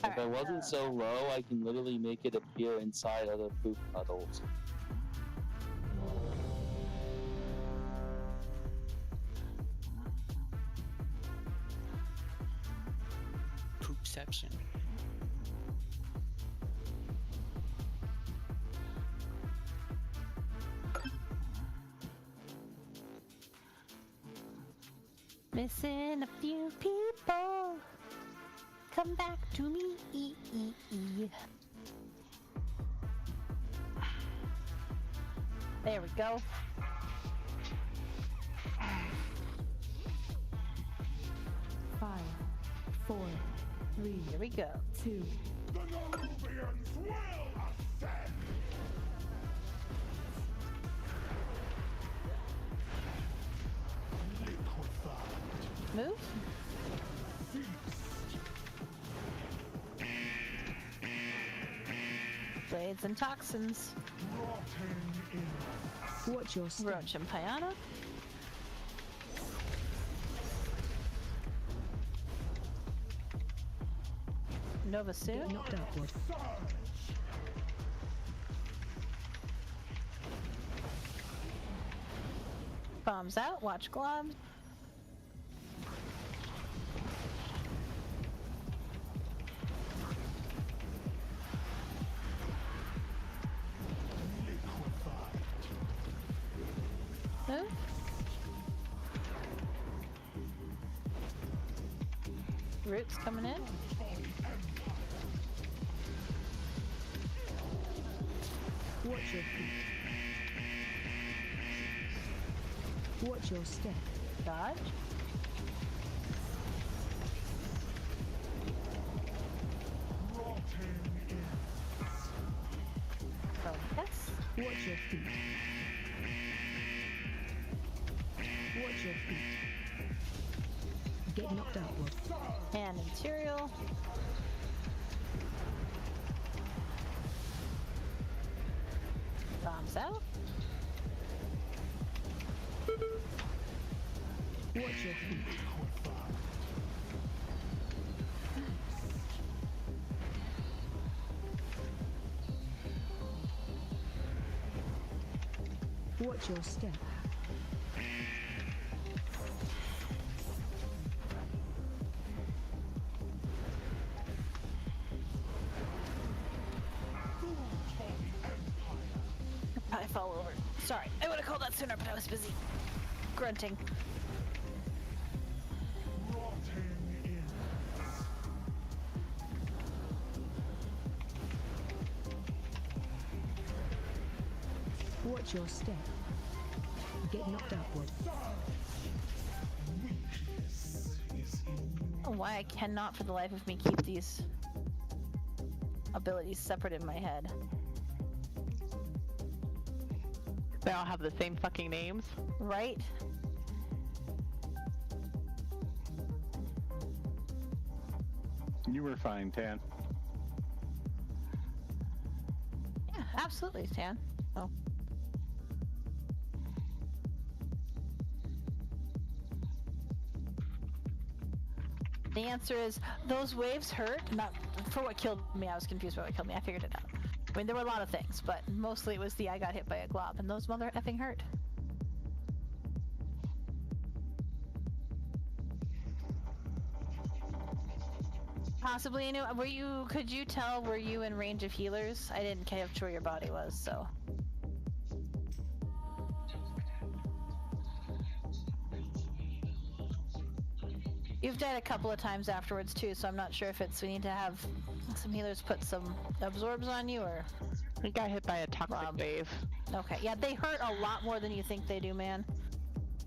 S: If I wasn't so low, I can literally make it appear inside other poop puddles.
B: Deception.
A: Missing a few people. Come back to me. There we go.
I: 5, 4, 3.
A: Here we go.
I: 2.
K: The Norubians will ascend!
A: Move. Blades and toxins.
I: Watch your step.
A: Roach and Piana. Nova soon.
I: Knocked outward.
A: Bombs out. Watch globs. Move. Roots coming in.
I: Watch your feet. Watch your step.
A: Dodge. Focus.
I: Watch your feet. Watch your feet. Get knocked outward.
A: And material. Bombs out.
I: Watch your feet. Watch your step.
A: I fall over. Sorry, I would have called that sooner, but I was busy grunting.
I: Watch your step. Get knocked outward.
A: I don't know why I cannot for the life of me keep these abilities separate in my head.
C: They all have the same fucking names.
A: Right?
F: You were fine, Tan.
A: Yeah, absolutely, Tan. Oh. The answer is those waves hurt. Not for what killed me. I was confused by what killed me. I figured it out. I mean, there were a lot of things, but mostly it was I got hit by a glob, and those mother effing hurt. Possibly, could you tell, were you in range of healers? I didn't catch where your body was, so. You've died a couple of times afterwards too, so I'm not sure if we need to have some healers put some absorbs on you, or...
C: We got hit by a toxic wave.
A: Okay, yeah, they hurt a lot more than you think they do, man.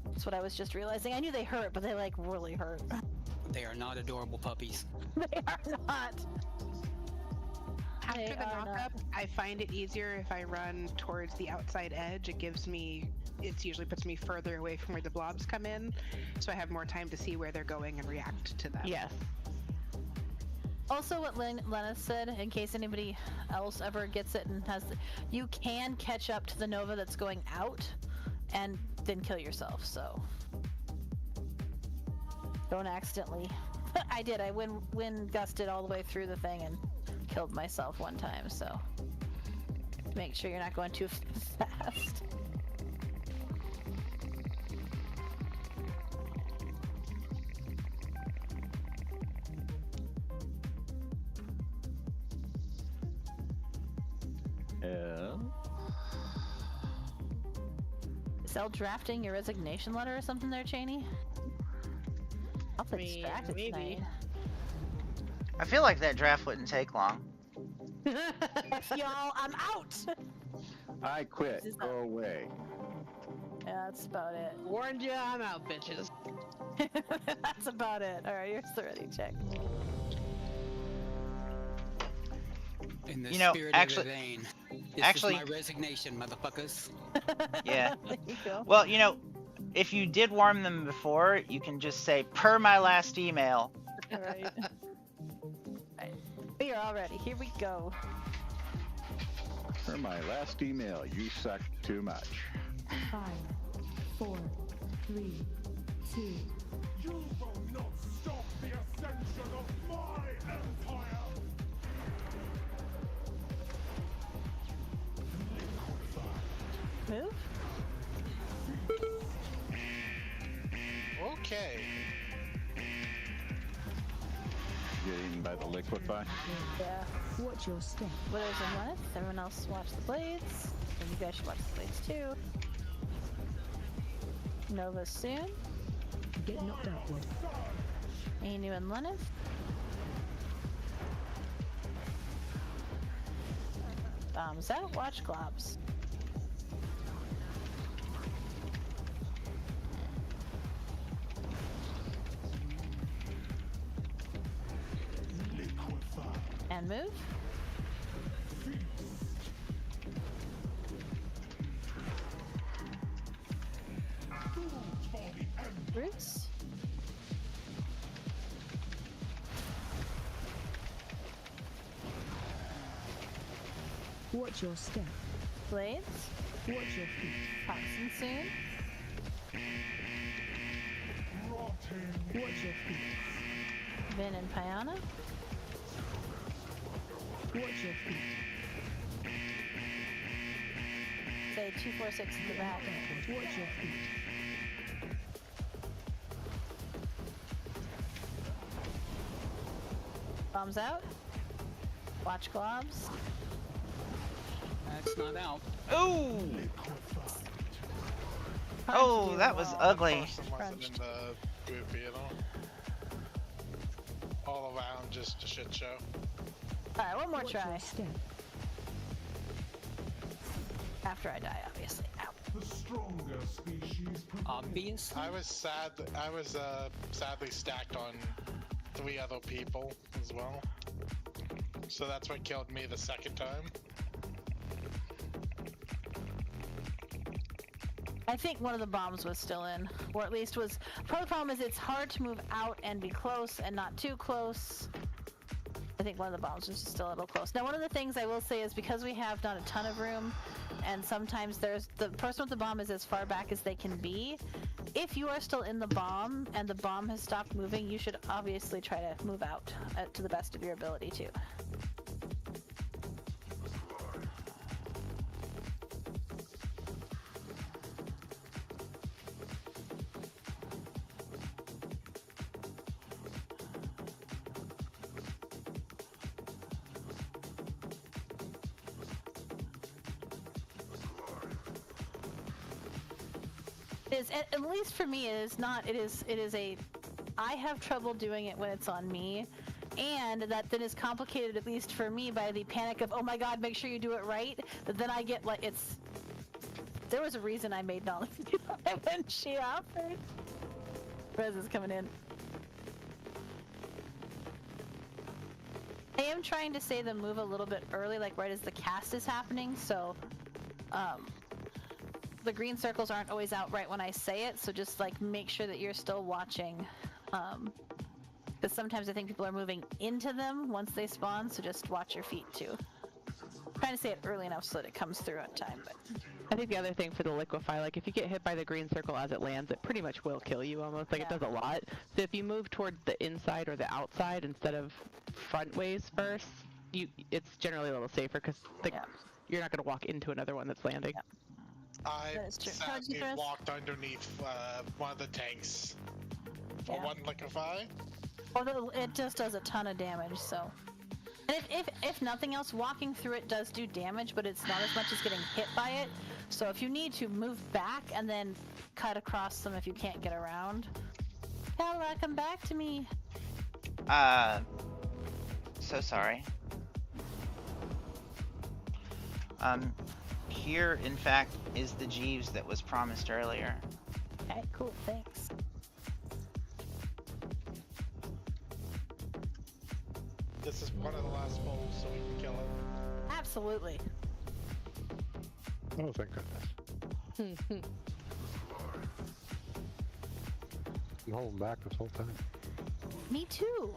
A: That's what I was just realizing. I knew they hurt, but they, like, really hurt.
B: They are not adorable puppies.
A: They are not.
Q: After the knock-up, I find it easier if I run towards the outside edge. It usually puts me further away from where the blobs come in, so I have more time to see where they're going and react to them.
C: Yes.
A: Also, what Lena said, in case anybody else ever gets it and you can catch up to the Nova that's going out and then kill yourself, so don't accidentally. I did. I wind gusted all the way through the thing and killed myself one time, so make sure you're not going too fast.
F: Yeah.
A: Sell drafting your resignation letter or something there, Cheney? I'll play distracted
H: maybe.
A: tonight.
E: I feel like that draft wouldn't take long.
A: Y'all, I'm out!
F: I quit. Go away.
A: Yeah, that's about it.
H: Warned you, I'm out, bitches.
A: That's about it. Alright, here's the ready check.
B: In the
E: You know,
B: spirit
E: actually-
B: of the vein, this
E: actually-
B: is my resignation, motherfuckers.
E: Yeah.
A: There you go.
E: Well, you know, if you did warm them before, you can just say, per my last email.
A: Alright. Alright. We are all ready. Here we go.
F: For my last email, you suck too much.
I: 5, 4, 3, 2.
K: You will not stop the ascension of my empire!
A: Move.
J: Okay.
F: Get eaten by the liquefy.
A: Yeah.
I: Watch your step.
A: Widows and Lilith. Everyone else watch the blades. And you guys should watch the blades too. Nova soon.
I: Get knocked outward.
A: Anu and Lilith. Bombs out. Watch globs. And move. Roots.
I: Watch your step.
A: Blades.
I: Watch your feet.
A: Toxin soon.
I: Watch your feet.
A: Vin and Pyana.
I: Watch your feet.
A: Say 246 in the back.
I: Watch your feet.
A: Bombs out. Watch globs.
B: That's not out.
E: Ooh! Oh, that was ugly.
J: Person wasn't in the group, you know. All around, just a shit show.
A: Alright, one more
I: Watch
A: try.
I: your step.
A: After I die, obviously. Ow.
K: The stronger species
B: Obvious.
J: I was sad. I was sadly stacked on 3 other people as well. So that's what killed me the second time.
A: I think one of the bombs was still in, or at least was. Part of the problem is it's hard to move out and be close and not too close. I think one of the bombs was just still a little close. Now, one of the things I will say is because we have not a ton of room, and sometimes there's the person with the bomb is as far back as they can be. If you are still in the bomb and the bomb has stopped moving, you should obviously try to move out to the best of your ability too. Is at least for me, it is not. It is a. I have trouble doing it when it's on me, and that then is complicated, at least for me, by the panic of, oh my god, make sure you do it right. But then I get like it's. There was a reason I made Nolly do it when she offered. Rez is coming in. I am trying to say the move a little bit early, like right as the cast is happening, so the green circles aren't always out right when I say it, so just like make sure that you're still watching. Because sometimes I think people are moving into them once they spawn, so just watch your feet too. I'm trying to say it early enough so that it comes through on time, but
C: I think the other thing for the liquefy, like if you get hit by the green circle as it lands, it pretty much will kill you almost. Like it does a lot. So if you move toward the inside or the outside instead of front ways first, it's generally a little safer because you're not going to walk into another one that's landing.
J: I sadly walked underneath one of the tanks for one liquefy.
A: Although it just does a ton of damage, so. And if nothing else, walking through it does do damage, but it's not as much as getting hit by it. So if you need to move back and then cut across them if you can't get around. Kela, come back to me.
E: So sorry. Here, in fact, is the Jeeves that was promised earlier.
A: Okay, cool, thanks.
J: This is one of the last polls, so we can kill it.
A: Absolutely.
G: Oh, thank goodness. I'm holding back this whole time.
A: Me too.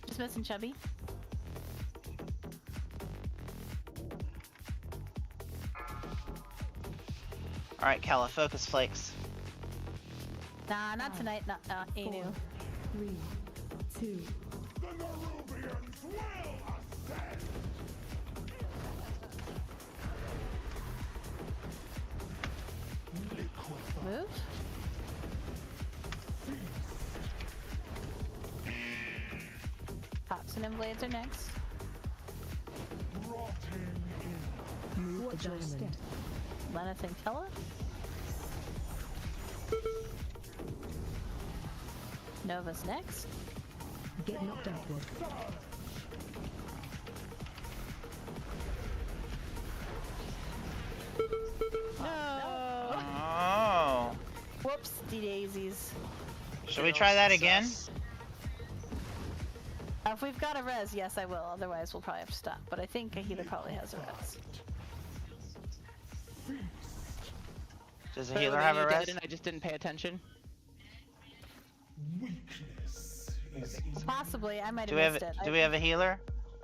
A: Just missing Chubby.
E: Alright, Kela, focus flakes.
A: Nah, not tonight. Not Anu.
I: 3, 2.
A: Move. Toxin and blades are next.
I: Move the diamond.
A: Lenneth and Kela. Nova's next.
I: Get knocked outward.
A: No.
E: Oh.
A: Whoops, daisies.
E: Should we try that again?
A: If we've got a res, yes, I will. Otherwise, we'll probably have to stop. But I think Kahila probably has a res.
C: So
E: Does the healer have a
C: you
E: res?
C: did, and I just didn't pay attention.
A: Possibly, I might
E: Do
A: have
E: we have
A: missed it.
E: do we have a healer?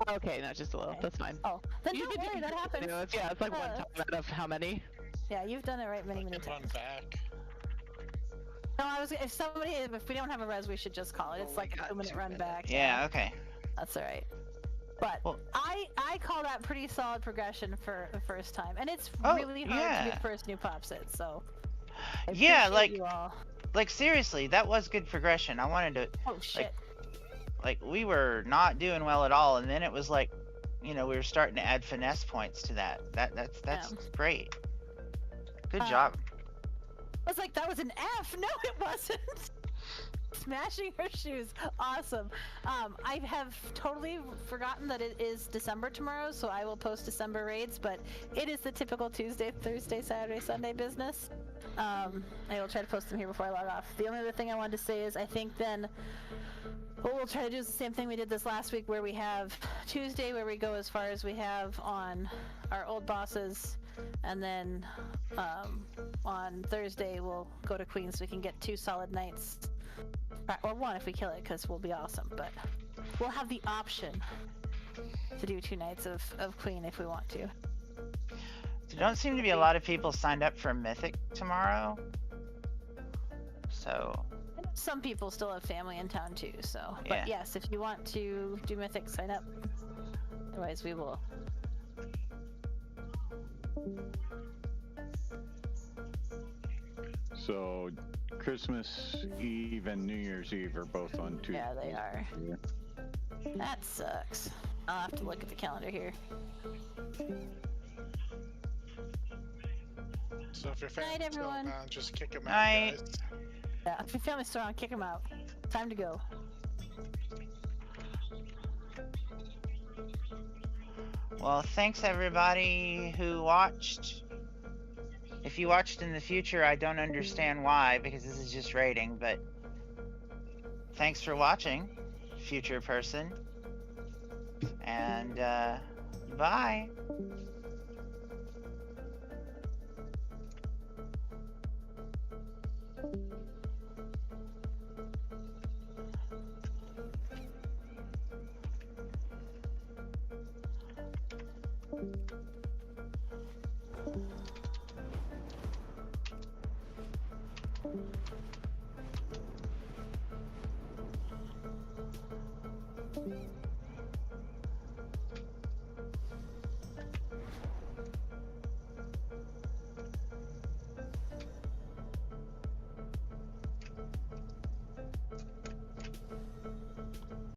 C: Okay, not just a little. That's fine.
A: Oh, then
C: You
A: don't
C: did
A: worry,
C: good.
A: that happens.
C: Yeah, it's like one time out of how many?
A: Yeah, you've done it right many times.
J: Run back.
A: No, if we don't have a res, we should just call it. It's like a 2-minute run back.
E: Yeah, okay.
A: That's alright. But I call that pretty solid progression for the first time, and it's really hard to do first new pop sit. So I
E: Yeah,
A: appreciate you all.
E: like seriously, that was good progression. I wanted to.
A: Oh shit.
E: Like we were not doing well at all, and then it was like, you know, we were starting to add finesse points to that. That's great. Good job.
A: I was like, that was an F. No, it wasn't. Smashing her shoes. Awesome. I have totally forgotten that it is December tomorrow, so I will post December raids, but it is the typical Tuesday, Thursday, Saturday, Sunday business. I will try to post them here before I log off. The only other thing I wanted to say is I think then what we'll try to do is the same thing we did this last week, where we have Tuesday where we go as far as we have on our old bosses, and then on Thursday we'll go to Queen so we can get 2 solid nights. Or 1 if we kill it, because we'll be awesome, but we'll have the option to do 2 nights of Queen if we want to.
E: There don't seem to be a lot of people signed up for Mythic tomorrow. So
A: Some people still have family in town too, so. But yes, if you want to do Mythic, sign up. Otherwise, we will.
F: So, Christmas Eve and New Year's Eve are both on Tuesday.
A: Yeah, they are. That sucks. I'll have to look at the calendar here.
J: So if your family's still around, just kick them out,
E: Night.
J: guys.
A: Yeah, if your family's still around, kick them out. Time to go.
E: Well, thanks everybody who watched. If you watched in the future, I don't understand why, because this is just rating, but thanks for watching, future person. And, bye.